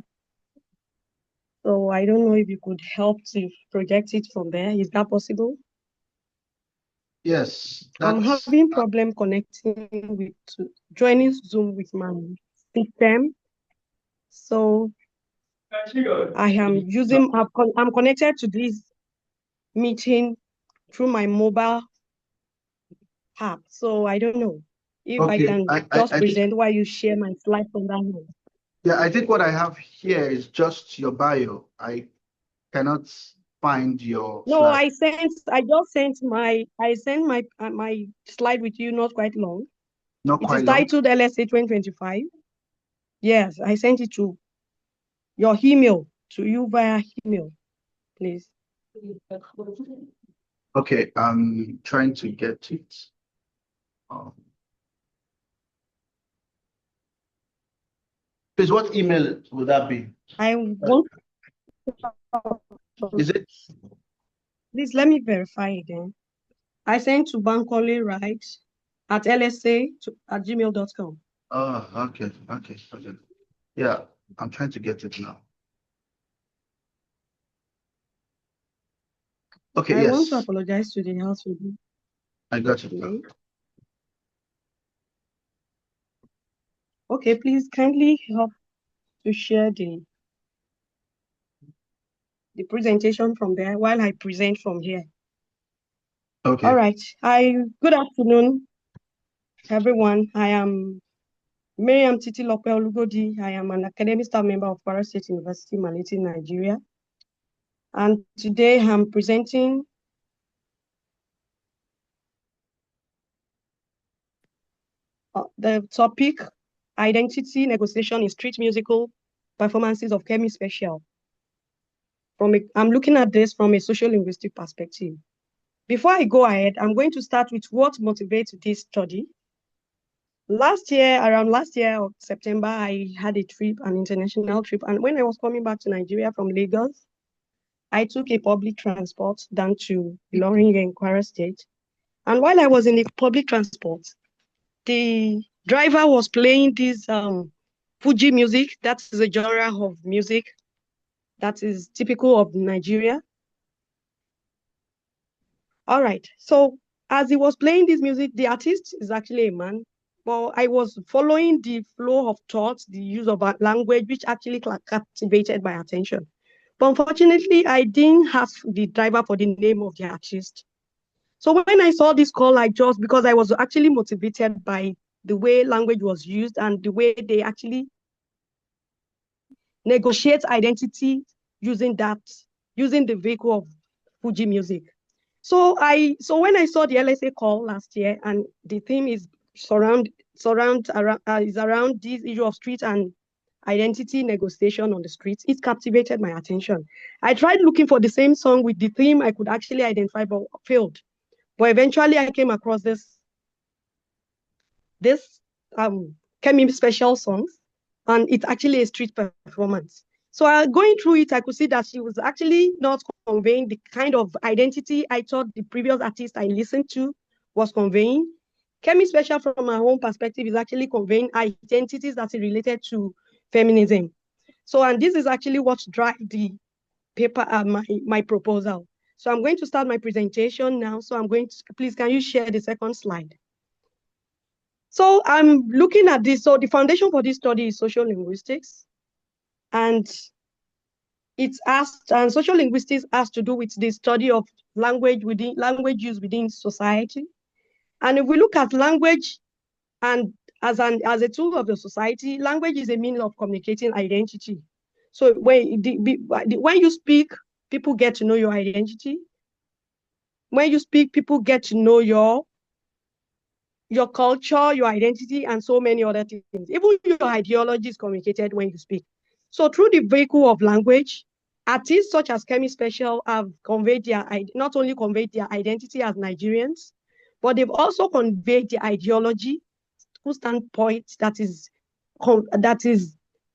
So I don't know if you could help to project it from there. Is that possible? Yes. I'm having problem joining Zoom with my system. So I am I'm connected to this meeting through my mobile app. So I don't know if I can just present while you share my slide from that one. Yeah, I think what I have here is just your bio. I cannot find your No, slide. I sent my my slide with you not quite long. Not quite It is long. titled LSA 2025. Yes, I sent it to your email, to you via email, please. Okay, I'm trying to get it. Please, what email would that be? I want. Is it? Please let me verify again. I sent to Bankole right at lsa@gmail.com. Oh, okay. Yeah, I'm trying to get it now. Okay, I yes. want to apologize to the house with you. I got it now. Okay, please kindly help to share the presentation from there while I present from here. Okay. All right. Good afternoon, everyone. I am Miriam Titilope Olugodi. I am an academic staff member of Kwara State University, Malete, Nigeria. And today I'm presenting the topic, Identity Negotiation in Street Musical Performances of Kemi Special. I'm looking at this from a social linguistic perspective. Before I go ahead, I'm going to start with what motivates this study. Around last year of September, I had an international trip. And when I was coming back to Nigeria from Lagos, I took a public transport down to Ilorin in Kwara State. And while I was in the public transport, the driver was playing this Fuji music. That is a genre of music that is typical of Nigeria. All right. So as he was playing this music, the artist is actually a man. But I was following the flow of thoughts, the use of language, which actually captivated my attention. But unfortunately, I didn't have the driver for the name of the artist. So when I saw this call, because I was actually motivated by the way language was used and the way they actually negotiate identity using the vehicle of Fuji music. So when I saw the LSA call last year, and the theme is around this issue of street and identity negotiation on the streets, it captivated my attention. I tried looking for the same song with the theme I could actually identify, but failed. But eventually I came across this Kemi Special songs, and it's actually a street performance. So going through it, I could see that she was actually not conveying the kind of identity I thought the previous artist I listened to was conveying. Kemi Special, from my own perspective, is actually conveying identities that are related to feminism. So, and this is actually what drives the paper, my proposal. So I'm going to start my presentation now. So please, can you share the second slide? So I'm looking at this. So the foundation for this study is social linguistics. And social linguistics has to do with the study of language use within society. And if we look at language and as a tool of the society, language is a means of communicating identity. So when you speak, people get to know your identity. When you speak, people get to know your culture, your identity, and so many other things. Even your ideology is communicated when you speak. So through the vehicle of language, Artists such as Kemi Special have conveyed not only conveyed their identity as Nigerians, but they've also conveyed the ideology, whose standpoint that is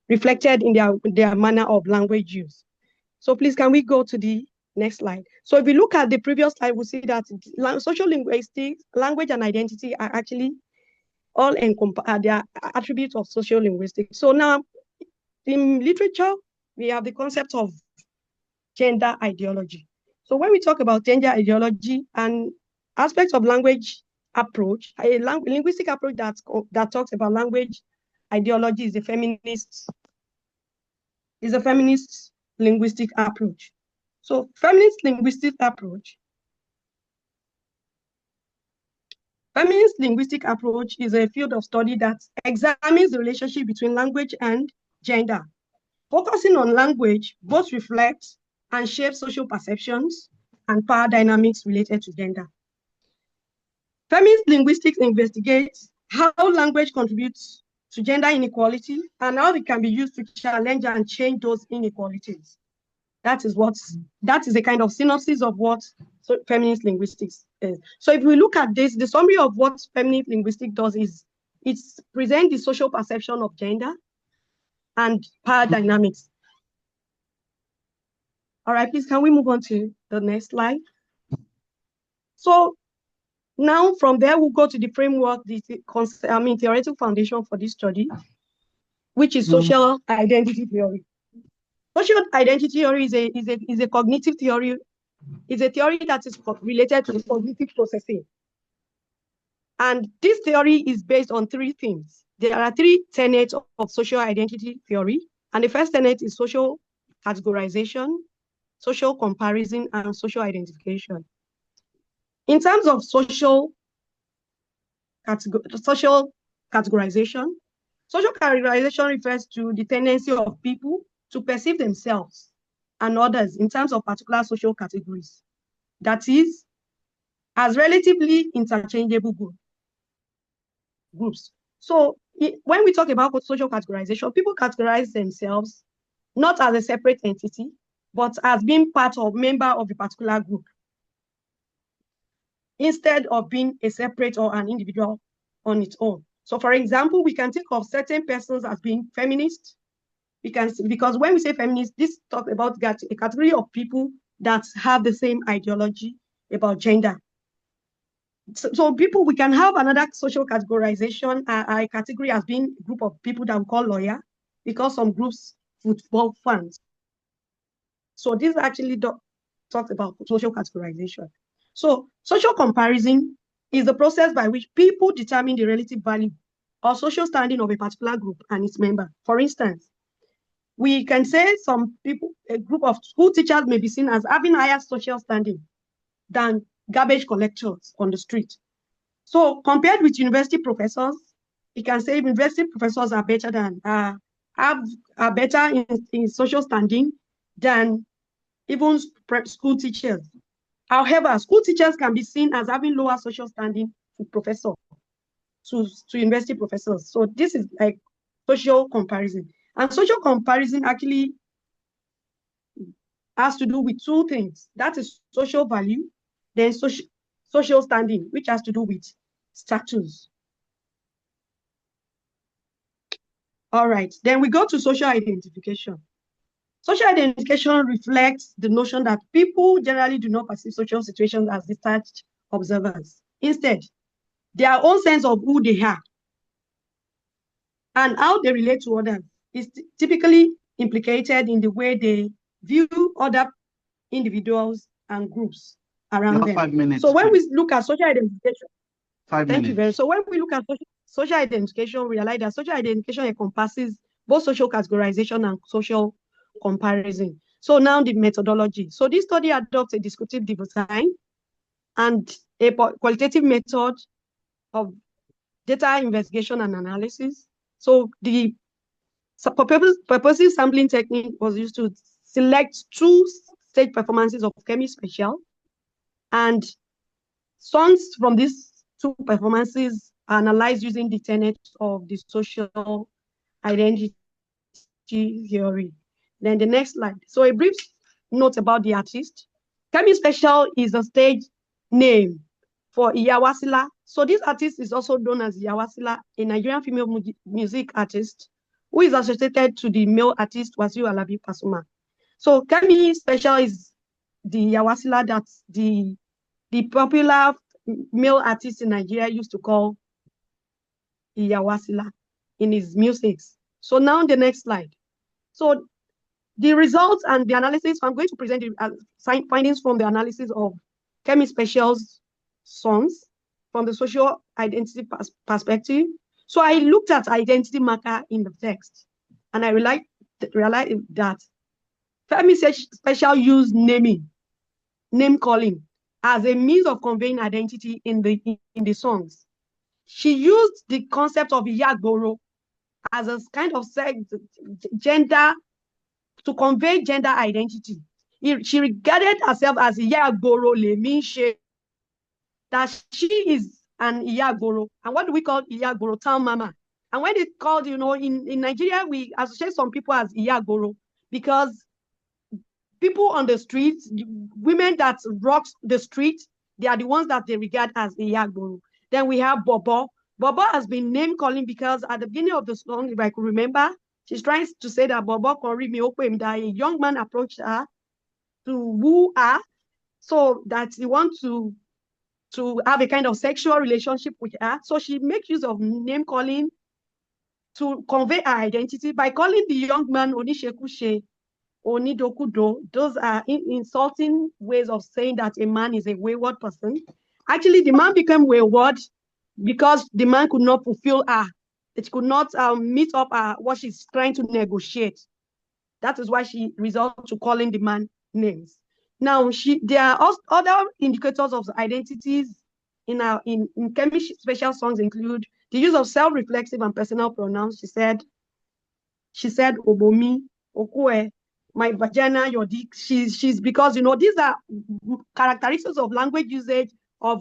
reflected in their manner of language use. So please, can we go to the next slide? So if we look at the previous slide, we'll see that social linguistics, language and identity are actually all they are attributes of social linguistics. So now in literature, we have the concept of gender ideology. So when we talk about gender ideology and aspects of language approach, a linguistic approach that talks about language ideology is a feminist linguistic approach. So feminist linguistic approach is a field of study that examines the relationship between language and gender. Focusing on language, both reflects and shapes social perceptions and power dynamics related to gender. Feminist linguistics investigates how language contributes to gender inequality and how it can be used to challenge and change those inequalities. That is a kind of synopsis of what feminist linguistics is. So if we look at this, the summary of what feminist linguistics does is it presents the social perception of gender and power dynamics. All right, please, can we move on to the next slide? So now from there, we'll go to the framework, the theoretical foundation for this study, which is social identity theory. Social identity theory is a cognitive theory. It's a theory that is related to cognitive processing. And this theory is based on three things. There are three tenets of social identity theory. And the first tenet is social categorization, social comparison, and social identification. In terms of social categorization refers to the tendency of people to perceive themselves and others in terms of particular social categories, that is, as relatively interchangeable groups. So when we talk about social categorization, people categorize themselves not as a separate entity, but as being member of a particular group, instead of being a separate or an individual on its own. So for example, we can think of certain persons as being feminist, because when we say feminist, this talks about a category of people that have the same ideology about gender. So people, we can have another social categorization, a category as being a group of people that we call lawyer, because some groups football fans. So this actually talks about social categorization. So social comparison is the process by which people determine the relative value or social standing of a particular group and its member. For instance, we can say a group of school teachers may be seen as having higher social standing than garbage collectors on the street. So compared with university professors, we can say university professors are better in social standing than even school teachers. However, school teachers can be seen as having lower social standing to university professors. So this is like social comparison. And social comparison actually has to do with two things. That is social value, then social standing, which has to do with status. All right, then we go to social identification. Social identification reflects the notion that people generally do not perceive social situations as detached observers. Instead, their own sense of who they are and how they relate to others is typically implicated in the way they view other individuals and groups around them. 5 minutes. So when we look at social identification, 5 minutes. Thank you very much. So when we look at social identification, we realize that social identification encompasses both social categorization and social comparison. So now the methodology. So this study adopts a descriptive design and a qualitative method of data investigation and analysis. So the purposive sampling technique was used to select 2 stage performances of Kemi Special, and songs from these 2 performances are analyzed using the tenets of the social identity theory. Then the next slide. So a brief note about the artist. Kemi Special is a stage name for Iyawasila. So this artist is also known as Iyawasila, a Nigerian female music artist who is associated to the male artist Wasiu Alabi Pasuma. So Kemi Special is the Iyawasila that the popular male artist in Nigeria used to call Iyawasila in his music. So now the next slide. So the results and the analysis, I'm going to present the findings from the analysis of Kemi Special's songs from the social identity perspective. So I looked at identity marker in the text, and I realized that Kemi Special used name calling as a means of conveying identity in the songs. She used the concept of Iyagboro as a kind of gender to convey gender identity. She regarded herself as Iyagboro Leminse, that she is an Iyagboro. And what do we call Iyagboro? Town mama. And when it's called, in Nigeria, we associate some people as Iyagboro because people on the streets, women that rock the street, they are the ones that they regard as Iyagboro. Then we have Bobo. Bobo has been name calling because at the beginning of the song, if I could remember, she's trying to say that Bobo that a young man approached her to woo her, so that he wants to have a kind of sexual relationship with her. So she makes use of name calling to convey her identity by calling the young man Onishekushe, Onidokudo. Those are insulting ways of saying that a man is a wayward person. Actually, the man became wayward because the man could not fulfill her. It could not meet up what she's trying to negotiate. That is why she resorted to calling the man names. Now, there are other indicators of identities in Kemi Special songs include the use of self-reflexive and personal pronouns. She said, Obomi, Okue, my vagina, your dick. She's because, these are characteristics of language usage of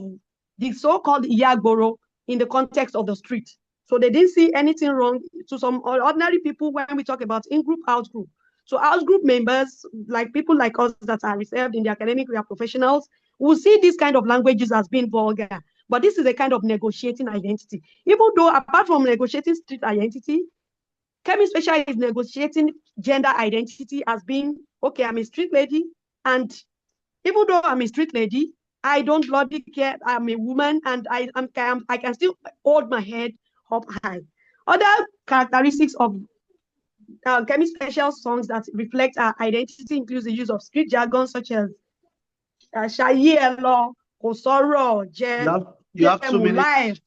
the so-called Iyagboro in the context of the street. So they didn't see anything wrong to some ordinary people when we talk about in-group, out-group. So out-group members, like people like us that are reserved in the academic, we are professionals, will see this kind of languages as being vulgar. But this is a kind of negotiating identity. Even though apart from negotiating street identity, Kemi Special is negotiating gender identity as being, okay, I'm a street lady, and even though I'm a street lady, I don't bloody care. I'm a woman, and I can still hold my head up high. Other characteristics of Kemi Special songs that reflect our identity includes the use of street jargon such as Shayi Elo, Kosoro, You have 2 minutes.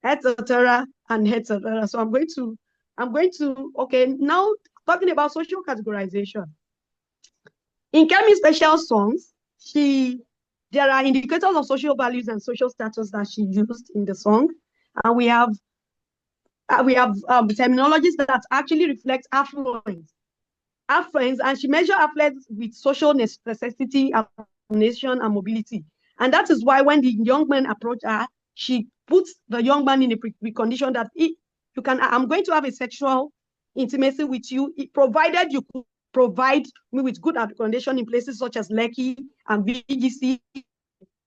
etc. and etc. So I'm going to okay, now talking about social categorization. In Kemi Special songs, there are indicators of social values and social status that she used in the song, and we have terminologies that actually reflect affluence, and she measured affluence with social necessity, nation, and mobility. And that is why when the young man approached her, she puts the young man in a precondition that I'm going to have a sexual intimacy with you, provided you could provide me with good accommodation in places such as Lekki and VGC.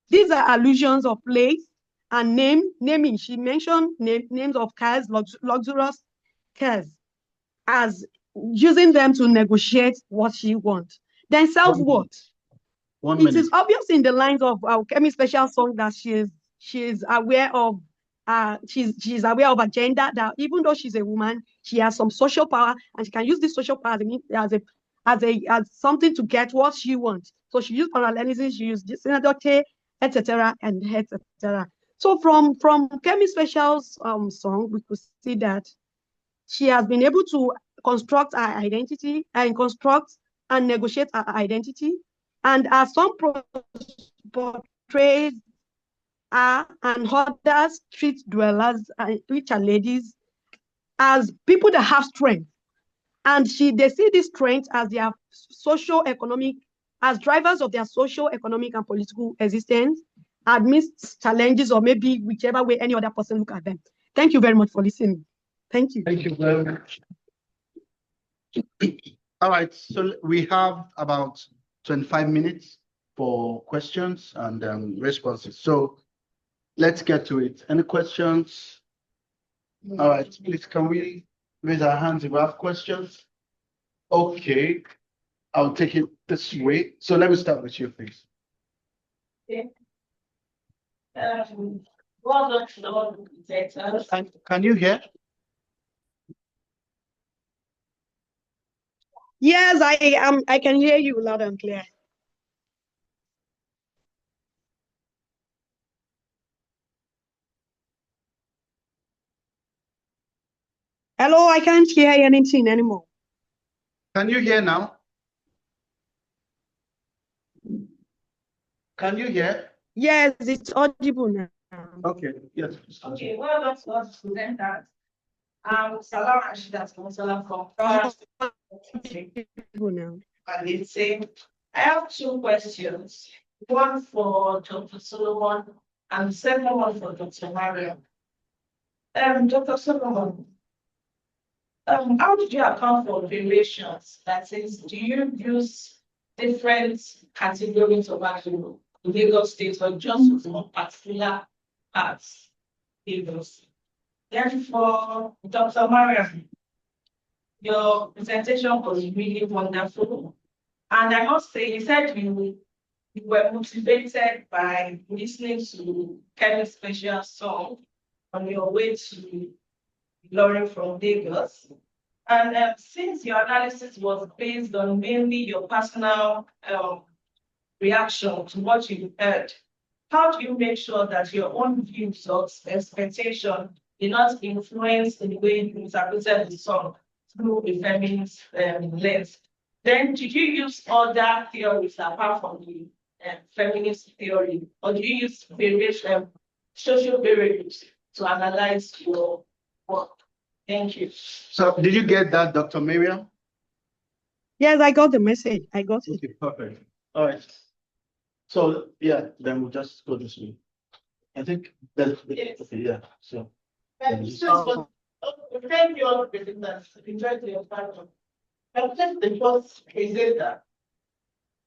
These are allusions of place and naming. She mentioned names of cars, luxurious cars, as using them to negotiate what she wants. Then self-worth. It is obvious in the lines of our Kemi Special song that she is aware of she's aware of a gender, that even though she's a woman, she has some social power, and she can use this social power as something to get what she wants. So she used parallelism, she used Senator K, etc. and etc. So from Kemi Special's song, we could see that she has been able to construct her identity and construct and negotiate her identity. And as some portrays her and other street dwellers, which are ladies, as people that have strength. And they see this strength as their socio-economic, as drivers of their socio-economic and political existence amidst challenges, or maybe whichever way any other person look at them. Thank you very much for listening. Thank you. Thank you very much. All right, so we have about 25 minutes for questions and responses. So let's get to it. Any questions? All right, please, can we raise our hands if we have questions? Okay, I'll take it this way. So let me start with you, please. Well done to the one who presents. Can you hear? Yes, I am. I can hear you loud and clear. Hello, I can't hear anything anymore. Can you hear now? Can you hear? Yes, it's audible now. Okay, yes. Okay, well done to us presenters. Salam Rashida Sponsor from Audible now. and it's saying, I have two questions. One for Dr. Solomon and the second one for Dr. Mariam. Dr. Solomon, how did you account for variations? That is, do you use different categories of actual Lagos State or just for particular parts? Lagos. Then for Dr. Mariam, your presentation was really wonderful. And I must say, you said you were motivated by listening to Kevin Special's song on your way to Lauren from Lagos. And since your analysis was based on mainly your personal reaction to what you heard, how do you make sure that your own views or expectation did not influence the way you interpreted the song through a feminist lens? Then, did you use other theories apart from the feminist theory, or do you use various social variables to analyze your work? Thank you. So did you get that, Dr. Miriam? Yes, I got the message. I got it. Okay, perfect. All right. So yeah, then we'll just go this way. I think that's Yes. okay, yeah. So Thank you all for presenters. Enjoyed your panel. I think the first presenter.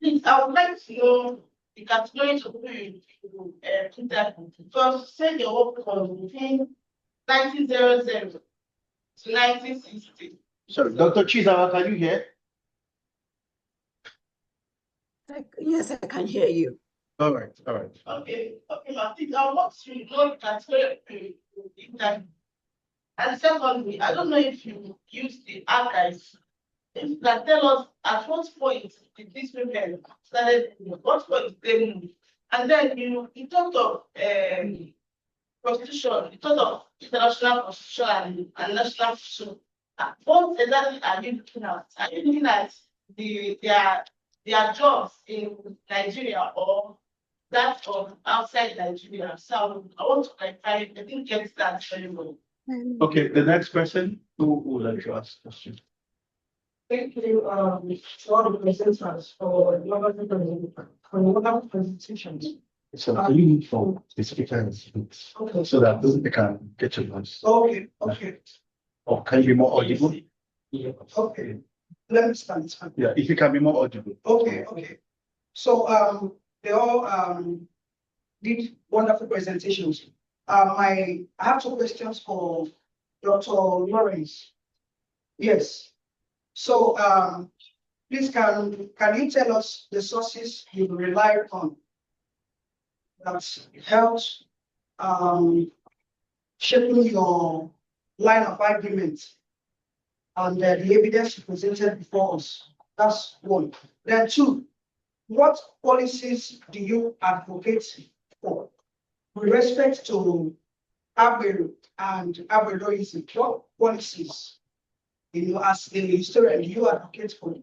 Please, I would like to know the categories of who you first say your work was between 1900 to 1960. sorry, Dr. Chizawa, can you hear? Yes, I can hear you. All right, all right. Okay, I think I want to know the category of interview. And secondly, I don't know if you use the archives. If you can tell us at what point did these women started, what point they moved? And then you talked of prostitution, you talked of international prostitution and national prostitution. What exactly are you looking at? Are you looking at their jobs in Nigeria or that of outside Nigeria? So I want to clarify, I didn't get that very well. Okay, the next person who would like to ask a question. Thank you, all the presenters for your presentations. So you need for the speaker and speaks Okay. so that they can get your voice. Okay. Or can you be more audible? Okay. Let me start. Yeah, if you can be more audible. Okay. So they all did wonderful presentations. I have two questions for Dr. Lawrence. Yes. So please can you tell us the sources you relied on that helped shaping your line of argument and the evidence you presented before us? That's one. Then two, what policies do you advocate for with respect to Agbero and Agberoism? What policies, as the historian, you advocate for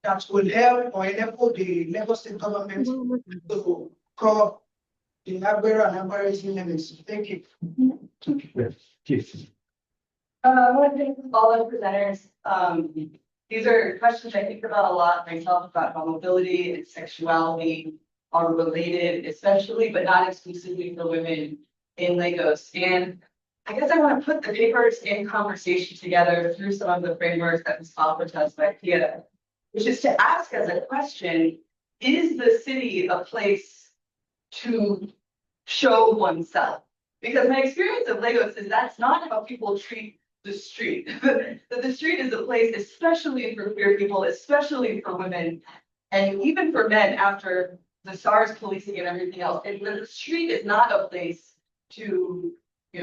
that will help or enable the Lagos State government to curb the Agbero and Agberoism elements? Thank you. Yes. I think all the presenters, these are questions I think about a lot myself about how mobility and sexuality are related, especially but not exclusively for women in Lagos. And I guess I want to put the papers in conversation together through some of the frameworks that was offered to us by Pia, which is to ask as a question, is the city a place to show oneself? Because my experience of Lagos is that's not how people treat the street. That the street is a place, especially for queer people, especially for women, and even for men after the SARS policing and everything else. And the street is not a place to,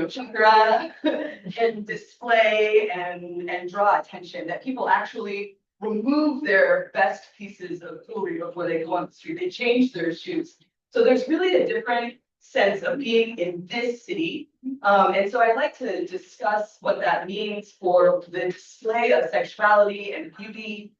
chakra and display and draw attention, that people actually remove their best pieces of jewelry before they go on the street. They change their shoes. So there's really a different sense of being in this city. And so I'd like to discuss what that means for the display of sexuality and beauty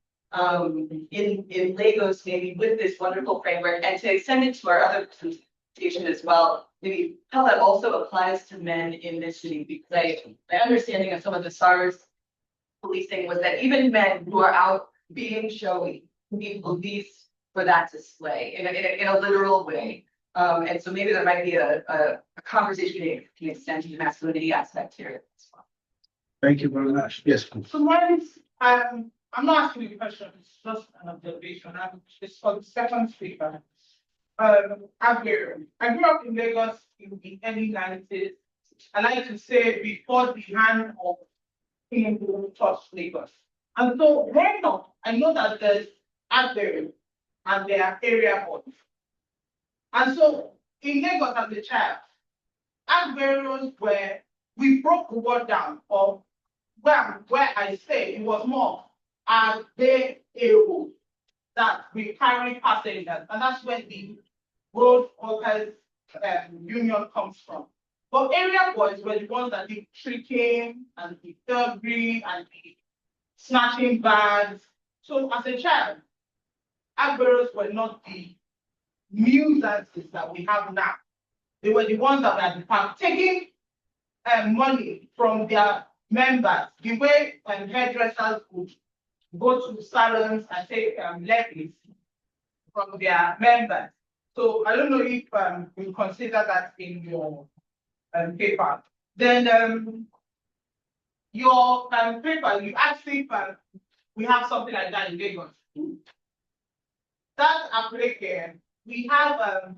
in Lagos, maybe with this wonderful framework, and to extend it to our other presentation as well, maybe how that also applies to men in this city, because my understanding of some of the SARS policing was that even men who are out being showy need police for that display in a literal way. And so maybe there might be a conversation that can extend to the masculinity aspect here as well. Thank you very much. Yes, please. So mine's, I'm not asking you a question, it's just an observation. It's for the second speaker. I grew up in Lagos in the early 90s. I like to say before the hand of Tinubu touched Lagos. And so growing up, I know that there's Agberu and there are area boys. And so in Lagos as a child, Agberus we broke the word down of where I say it was more as they able that we carry passengers, and that's where the road workers union comes from. But area boys were the ones that did tricking and the thuggery and the snatching bags. So as a child, Agberus were not the nuisances that we have now. They were the ones that were taking money from their members, the way hairdressers would go to salons and take levies from their members. So I don't know if you consider that in your paper. Then your paper, you actually we have something like that in Lagos. That application, we have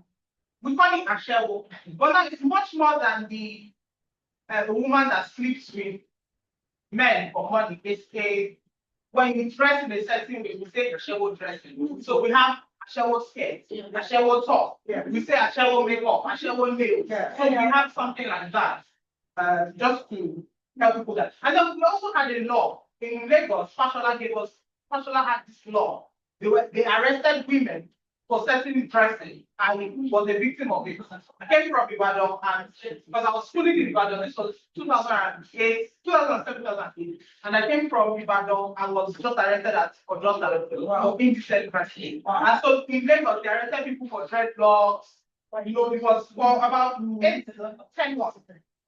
we call it Ashewo, but that is much more than the woman that sleeps with men for money. It's when you dress in a certain way, we say Ashewo dressing. So we have Ashewo skirts, Ashewo top. We say Ashewo makeup, Ashewo nails. So we have something like that, just to help people that. And then we also had a law in Lagos. Fashola had this law. They arrested women for certain dressing. I was a victim of it. I came from Ibadan, and because I was schooling in Ibadan, it was 2008, 2007, 2008, and I came from Ibadan and was just arrested for indecent dressing. And so in Lagos, they arrested people for dreadlocks. It was for about 8 to 10 months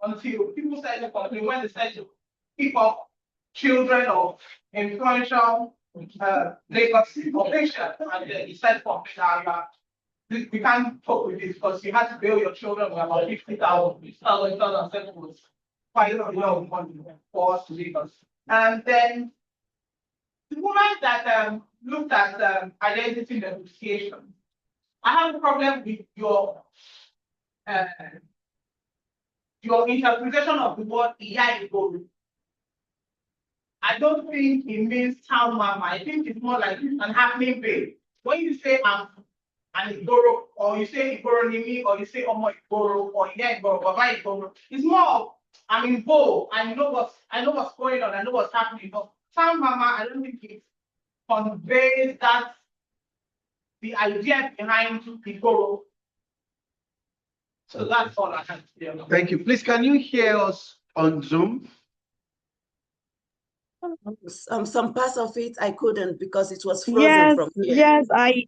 until people started complaining when they started to pick up children of influential Lagos population, and he said we can't cope with this because you had to bail your children with about 50,000. 2007 was quite a lot of money for us to Lagos. And then the woman that looked at identity negotiation, I have a problem with your interpretation of the word Iya. I don't think it means town mama. I think it's more like an happening babe. When you say I'm an Igoro, or you say Igoro Nimi, or you say Omo Igoro, or yeah Igoro, Baba Igoro, it's more of I'm involved. I know what's going on. I know what's happening. But town mama, I don't think it conveys that the idea behind Igoro. So that's all I have to say. Thank you. Please, can you hear us on Zoom? Some parts of it I couldn't because it was frozen from here. Yes, I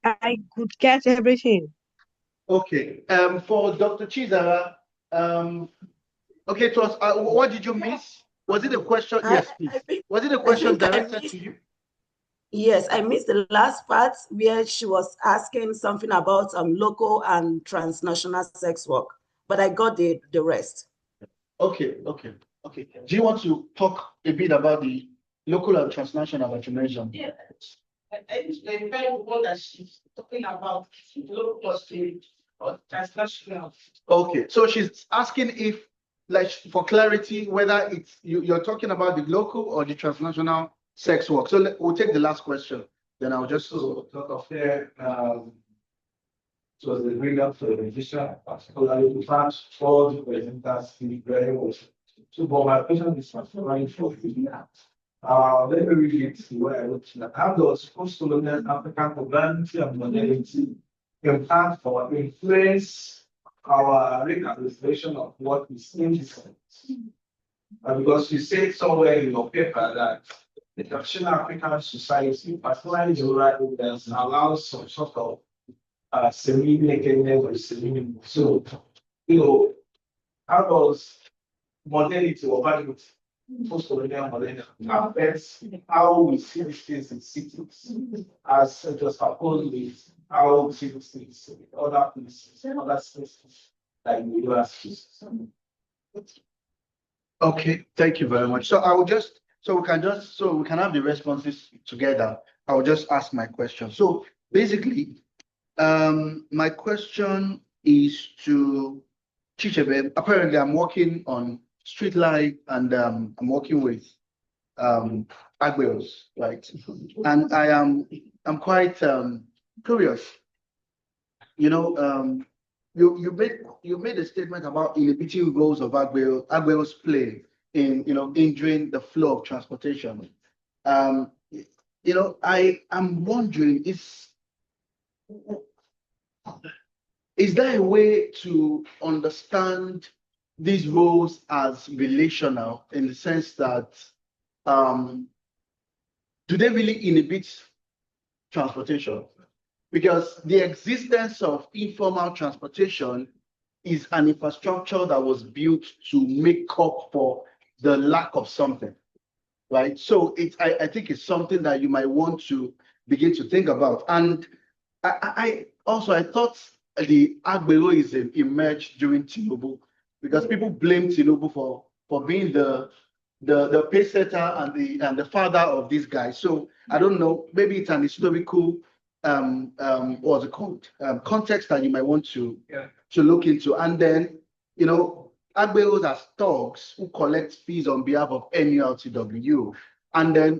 could get everything. Okay. For Dr. Chizara, okay, it was what did you miss? Was it a question? Yes, please. Was it a question directed to you? Yes, I missed the last part where she was asking something about local and transnational sex work, but I got the rest. Okay. Do you want to talk a bit about the local and transnational that you mentioned? Yeah. I think the very one that she's talking about low cost or transnational. Okay, so she's asking if, like, for clarity, whether it's you're talking about the local or the transnational sex work. So we'll take the last question, then I'll just. So sort of there, it was a brilliant presentation, particularly to thank all the presenters very well. So, but my question is particularly for you. Let me read it where I wrote that. How does post-colonial African modernity and modernity impact or influence our recapitalization of what is indecent? Because you said somewhere in your paper that the traditional African society, particularly the rural areas, allows some sort of semi-nakedness or semi. So, how does modernity or values, post-colonial modernity, affects how we see these things in cities, as just opposed with how we see these things in other places, other spaces, like the US. Okay, thank you very much. So I will just, so we can have the responses together. I will just ask my question. So basically, my question is to Chichebe. Apparently, I'm working on street light and I'm working with Agberos, right? And I'm quite curious. You made a statement about inhibiting roles of Agberos play in injuring the flow of transportation. I am wondering, is there a way to understand these roles as relational in the sense that do they really inhibit transportation? Because the existence of informal transportation is an infrastructure that was built to make up for the lack of something, right? So I think it's something that you might want to begin to think about. And I thought the Agberoism emerged during Tinubu because people blame Tinubu for being the pace setter and the father of this guy. So I don't know, maybe it's an historical what's it called? Context that you might want to look into. And then, Agberos as thugs who collect fees on behalf of NULTW. And then,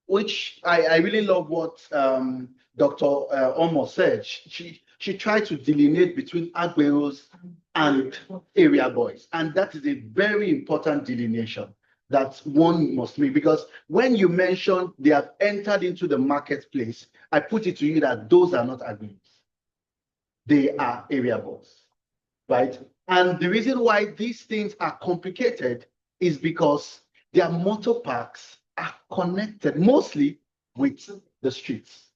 which I really love what Dr. Omo said. She tried to delineate between Agberos and area boys. And that is a very important delineation that one must make, because when you mention they have entered into the marketplace, I put it to you that those are not Agberos. They are area boys, right? And the reason why these things are complicated is because their motor parks are connected mostly with the streets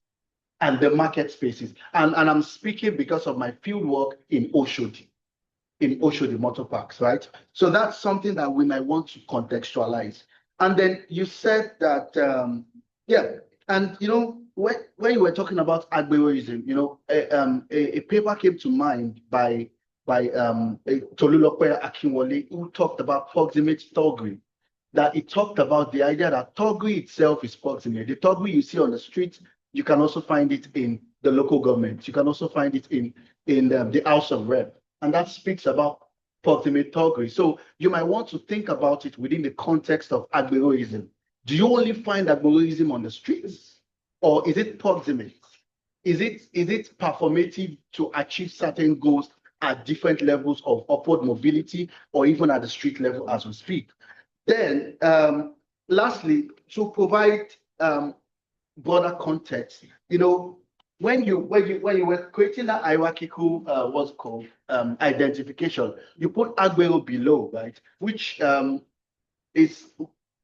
and the market spaces. And I'm speaking because of my field work in Oshodi motor parks, right? So that's something that we might want to contextualize. And then you said that, and when you were talking about Agberoism, a paper came to mind by Tolulope Akinwole, who talked about proximate thuggery. That he talked about the idea that thuggery itself is proximate. The thuggery you see on the street, you can also find it in the local government. You can also find it in the House of Rep. And that speaks about proximate thuggery. So you might want to think about it within the context of Agberoism. Do you only find Agberoism on the streets? Or is it proximate? Is it performative to achieve certain goals at different levels of upward mobility or even at the street level as we speak? Then, lastly, to provide broader context, when you were creating that hierarchical what's called identification, you put Agbero below, right? Which is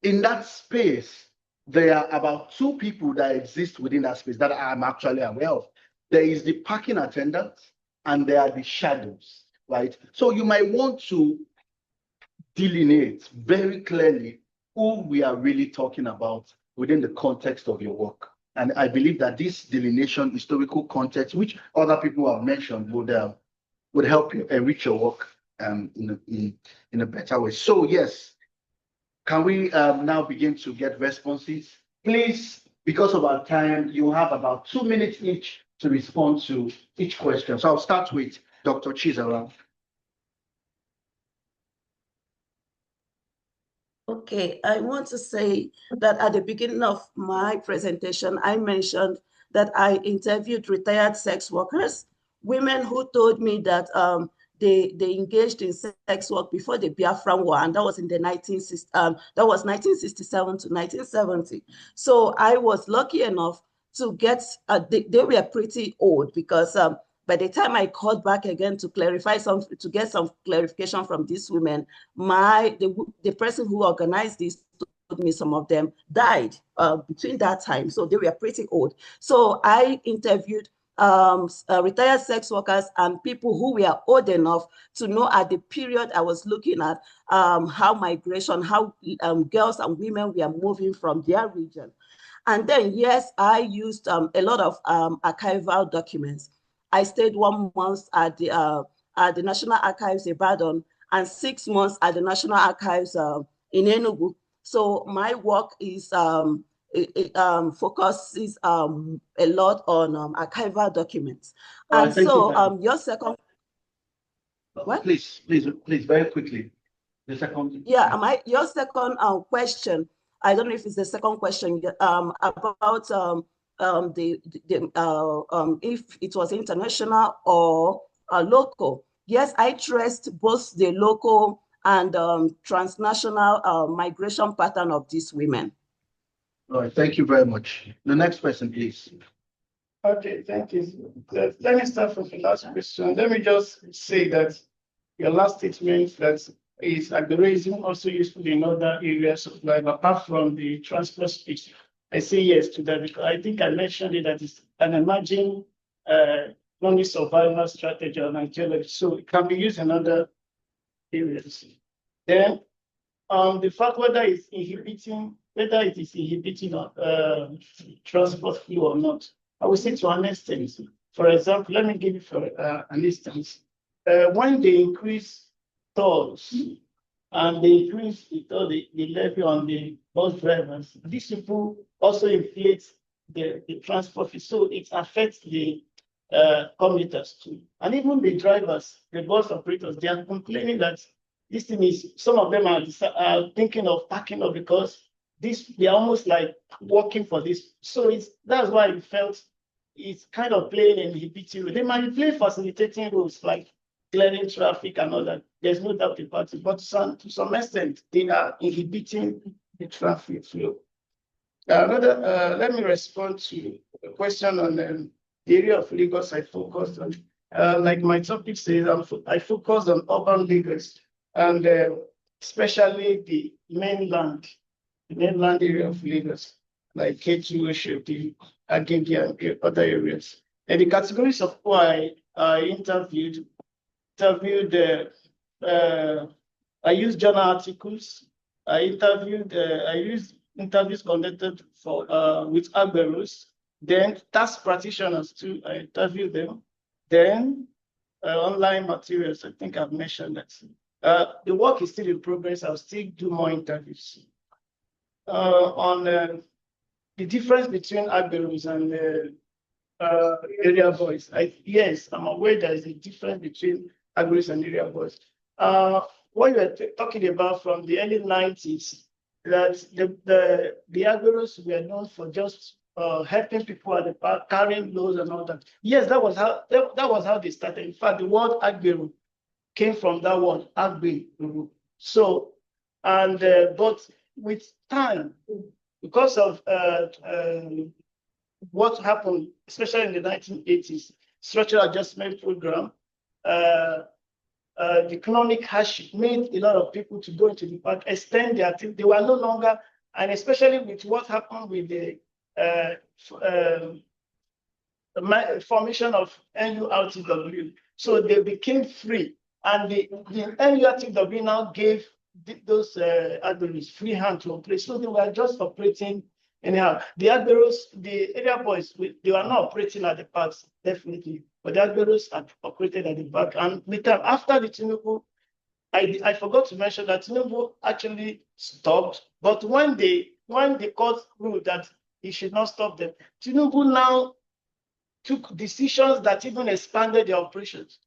in that space. There are about two people that exist within that space that I'm actually aware of. There is the parking attendant and there are the shadows, right? So you might want to delineate very clearly who we are really talking about within the context of your work. And I believe that this delineation, historical context, which other people have mentioned, would help you enrich your work in a better way. So yes, can we now begin to get responses? Please, because of our time, you have about 2 minutes each to respond to each question. So I'll start with Dr. Chizara. Okay, I want to say that at the beginning of my presentation, I mentioned that I interviewed retired sex workers, women who told me that they engaged in sex work before the Biafran War, and that was in the 1967 to 1970. So I was lucky enough to get, they were pretty old because by the time I called back again to clarify to get some clarification from these women, the person who organized this told me some of them died between that time. So they were pretty old. So I interviewed retired sex workers and people who were old enough to know at the period I was looking at how migration, how girls and women were moving from their region. And then, yes, I used a lot of archival documents. I stayed 1 month at the National Archives in Ibadan and 6 months at the National Archives in Enugu. So my work is focuses a lot on archival documents. And so your second, what? Please, very quickly. The second. Yeah, your second question, I don't know if it's the second question about if it was international or local. Yes, I traced both the local and transnational migration pattern of these women. All right, thank you very much. The next person, please. Okay, thank you. Let me start from the last question. Let me just say that your last statement that is agorism also useful in other areas of life apart from the transport space. I say yes to that because I think I mentioned it that it's an emerging only survival strategy or ideology, so it can be used in other areas. Then the fact whether it is inhibiting transport flow or not, I would say to an extent. For example, let me give you an instance. When they increase tolls and they increase the levy on the bus drivers, these people also inflate the transport fee. So it affects the commuters too. And even the drivers, the bus operators, they are complaining that this thing is, some of them are thinking of packing up because they're almost like working for this. So that's why I felt it's kind of playing an inhibiting role. They might play facilitating roles like clearing traffic and all that. There's no doubt about it. But to some extent, they are inhibiting the traffic flow. Let me respond to a question on the area of Lagos I focused on. Like my topic says, I focus on urban Lagos and especially the mainland area of Lagos, like Ketu, Oshodi, Agege, and other areas. And the categories of who I interviewed, I used journal articles. I used interviews conducted with Agberos, then task practitioners too. I interviewed them. Then online materials. I think I've mentioned that. The work is still in progress. I'll still do more interviews. On the difference between Agberos and area boys. Yes, I'm aware there is a difference between Agberos and area boys. What you are talking about from the early 90s, that the Agberos were known for just helping people at the park, carrying loads and all that. Yes, that was how they started. In fact, the word Agbero came from that word Agbe. So, and but with time, because of what happened, especially in the 1980s, structural adjustment program, the economic hardship made a lot of people to go into the park, extend their activity. They were no longer, and especially with what happened with the formation of NURTW. So they became free, and the NURTW now gave those Agberos free hand to operate. So they were just operating anyhow. The Agberos, the area boys, they were not operating at the parks, definitely, but the Agberos had operated at the park. And with time, after the Tinubu I forgot to mention that Tinubu actually stopped, but when the court ruled that he should not stop them, Tinubu now took decisions that even expanded the operations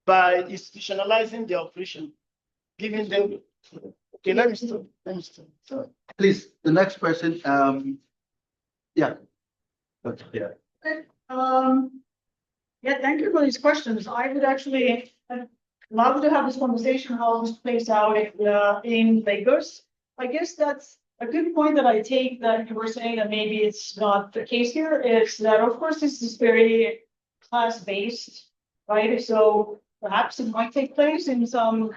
by institutionalizing the operation, giving them. Okay, let me stop. Sorry. Please, the next person. Yeah. Yeah. Yeah, thank you for these questions. I would actually love to have this conversation how this plays out in Lagos. I guess that's a good point that I take that you were saying that maybe it's not the case here is that of course this is very class-based, right? So perhaps it might take place in some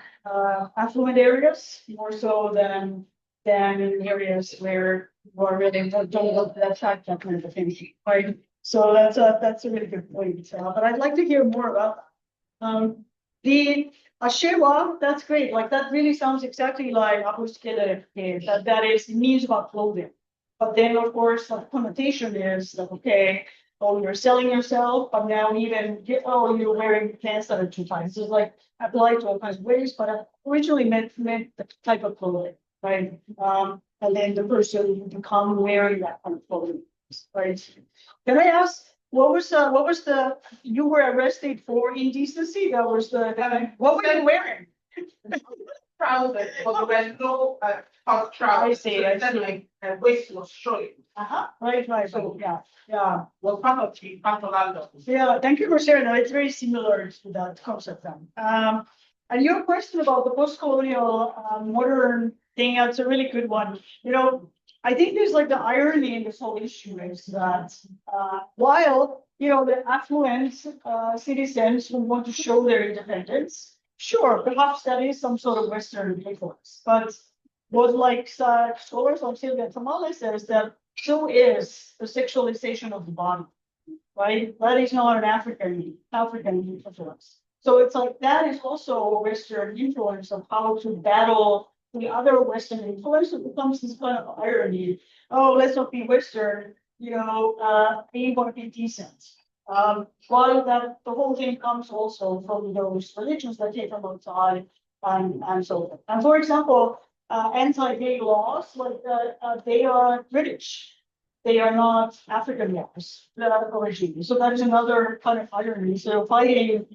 affluent areas more so than in areas where we're really don't look that fact that kind of thing, right? So that's a really good point. But I'd like to hear more about that. The Ashewa, that's great. Like that really sounds exactly like Abuskele, that is news about clothing. But then of course the connotation is that okay, oh you're selling yourself, but now even you're wearing pants that are too tight. So it's like applied to all kinds of ways, but originally meant the type of clothing, right? And then the person become wearing that kind of clothing, right? Can I ask, what was the, you were arrested for indecency? That was what were you wearing? Trousers, but there were no top trousers. I see. Then like waist was showing. Right, so yeah. Was part of that. Yeah, thank you for sharing that. It's very similar to that concept then. And your question about the post-colonial modern thing, that's a really good one. You know, I think there's like the irony in this whole issue is that while, you know, the affluent citizens who want to show their independence, sure, perhaps that is some sort of Western influence. But what like scholars like Sylvia Tamale says that so is the sexualization of the body, right? That is not an African influence. So it's like that is also a Western influence of how to battle the other Western influence. It becomes this kind of irony. Oh, let's not be Western, you know, we want to be decent. While that the whole thing comes also from those religions that came from outside and so on. And for example, anti-gay laws, like they are British. They are not African laws originally. So that is another kind of irony. So fighting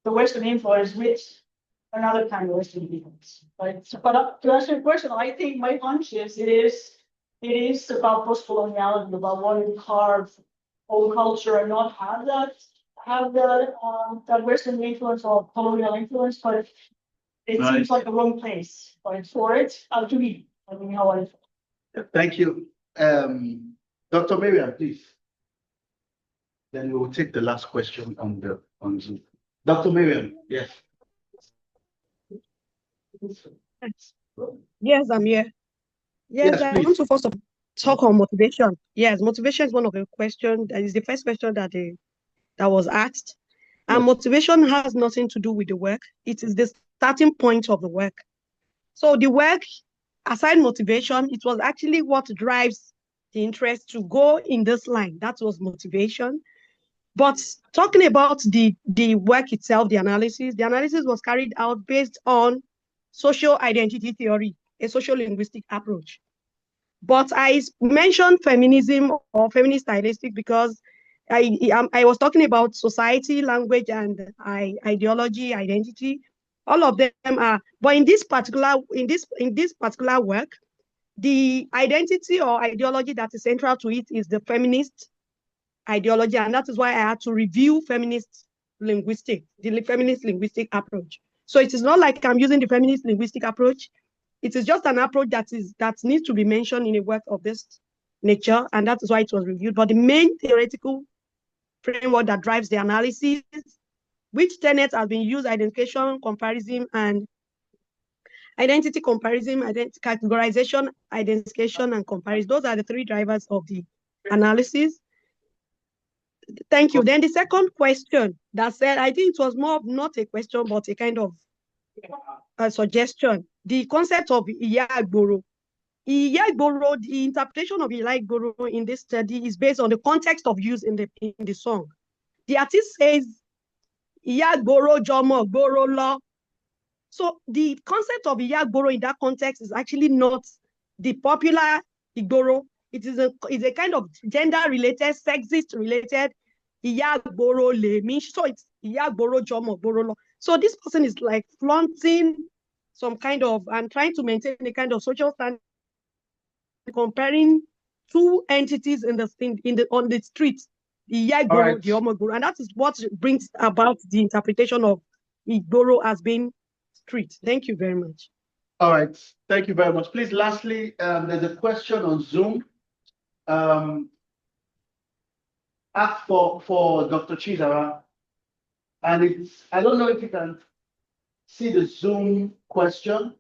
the Western influence with another kind of Western influence, right? So, but to answer your question, I think my hunch is it is about post-coloniality, about wanting to carve old culture and not have that Western influence or colonial influence, but it Right. seems like the wrong place, right? For it, to me, I mean, how I feel. Thank you. Dr. Miriam, please. Then we will take the last question on Zoom. Dr. Miriam, yes. Yes, I'm here. Yes, Yes, I please. want to first talk on motivation. Yes, motivation is one of the questions. That is the first question that was asked. And Yes. motivation has nothing to do with the work. It is the starting point of the work. So the work, aside motivation, it was actually what drives the interest to go in this line. That was motivation. But talking about the work itself, the analysis was carried out based on social identity theory, a social linguistic approach. But I mentioned feminism or feminist stylistic because I was talking about society, language, and ideology, identity. All of them are, but in this particular work, the identity or ideology that is central to it is the feminist ideology, and that is why I had to review the feminist linguistic approach. So it is not like I'm using the feminist linguistic approach. It is just an approach that needs to be mentioned in a work of this nature, and that is why it was reviewed. But the main theoretical framework that drives the analysis, which tenets have been used: identification, comparison, and identity comparison, categorization, identification, and comparison. Those are the three drivers of the analysis. Thank you. Then the second question that said, I think it was more not a question, but a kind of a suggestion. The concept of Iyagboro. Iyagboro, the interpretation of Iyagboro in this study is based on the context of use in the song. The artist says, Iyagboro Jomo Gboro Lo. So the concept of Iyagboro in that context is actually not the popular Igboro. It's a kind of gender-related, sexist-related Iyagboro le. So it's Iyagboro Jomo Borolo. So this person is like flaunting some kind of and trying to maintain a kind of social standing, comparing two entities on the street, the Iyagboro, the Omogboro, and that is what brings about the interpretation of Igboro as being street. Thank you very much. All right, thank you very much. Please, lastly, there's a question on Zoom. Asked for Dr. Chizara, and I don't know if you can see the Zoom question.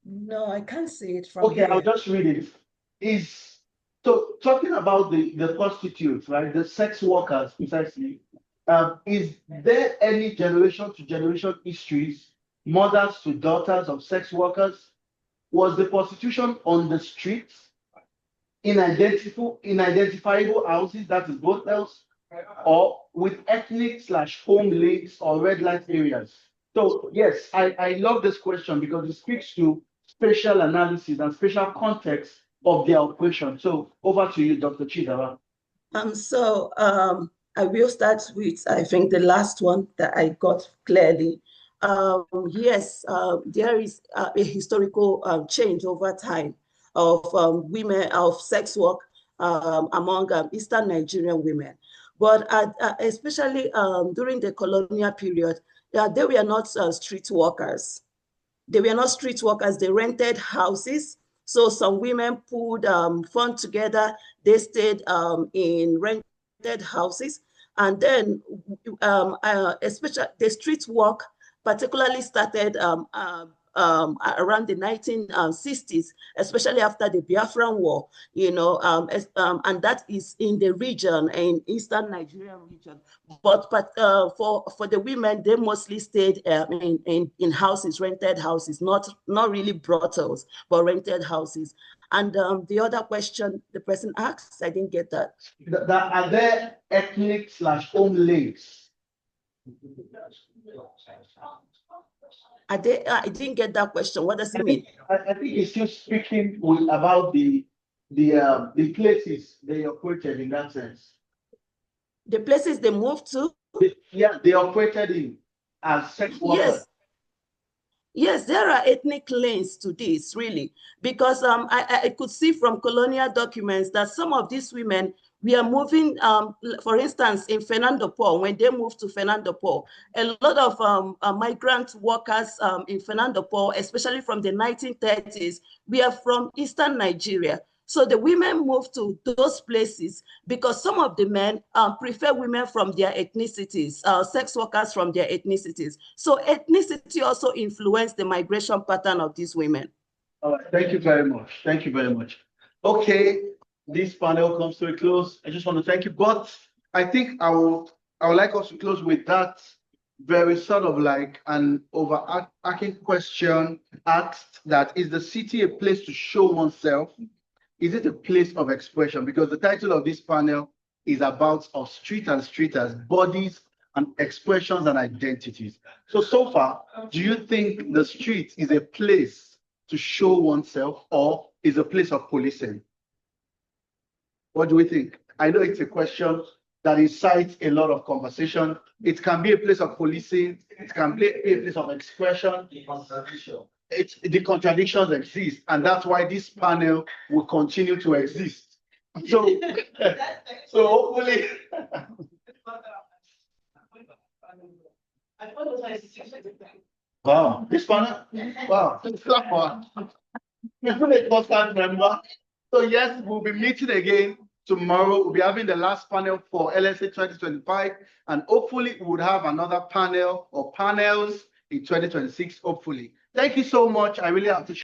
No, I can't see it from Okay, here. I'll just read it. So talking about the prostitutes, right? The sex workers, precisely. Is there any generation to generation histories, mothers to daughters of sex workers? Was the prostitution on the streets, in identifiable houses, that is hotels, or with ethnic/home links or red light areas? So yes, I love this question because it speaks to spatial analysis and spatial context of their operation. So over to you, Dr. Chidara. I will start with, I think, the last one that I got clearly. Yes, there is a historical change over time of women, of sex work among Eastern Nigerian women. But especially during the colonial period, they were not street workers. They were not street workers, they rented houses. So some women pulled funds together, they stayed in rented houses. And then especially the street work particularly started around the 1960s, especially after the Biafran War, and that is in the region, in Eastern Nigerian region. But for the women, they mostly stayed in houses, rented houses, not really brothels, but rented houses. And the other question the person asked, I didn't get that. Are there ethnic/home links? I didn't get that question. What does it mean? I think he's still speaking about the places they operated in that sense. The places they moved to? They operated in as sex workers. Yes, there are ethnic links to this, really, because I could see from colonial documents that some of these women were moving, for instance, in Fernando Po, when they moved to Fernando Po, a lot of migrant workers in Fernando Po, especially from the 1930s, were from Eastern Nigeria. So the women moved to those places because some of the men prefer women from their ethnicities, sex workers from their ethnicities. So ethnicity also influenced the migration pattern of these women. All right, thank you very much. Thank you very much. Okay, this panel comes to a close. I just want to thank you, but I think I would like us to close with that very sort of like an overarching question asked, that is the city a place to show oneself? Is it a place of expression? Because the title of this panel is about our street and streeters, bodies and expressions and identities. So far, do you think the street is a place to show oneself or is a place of policing? What do we think? I know it's a question that incites a lot of conversation. It can be a place of policing. It can be a place of expression. The contradictions exist, and that's why this panel will continue to exist. So hopefully. Wow, this panel, wow, we've been a constant member. So yes, we'll be meeting again tomorrow. We'll be having the last panel for LSA 2025, and hopefully we would have another panel or panels in 2026, hopefully. Thank you so much. I really appreciate it.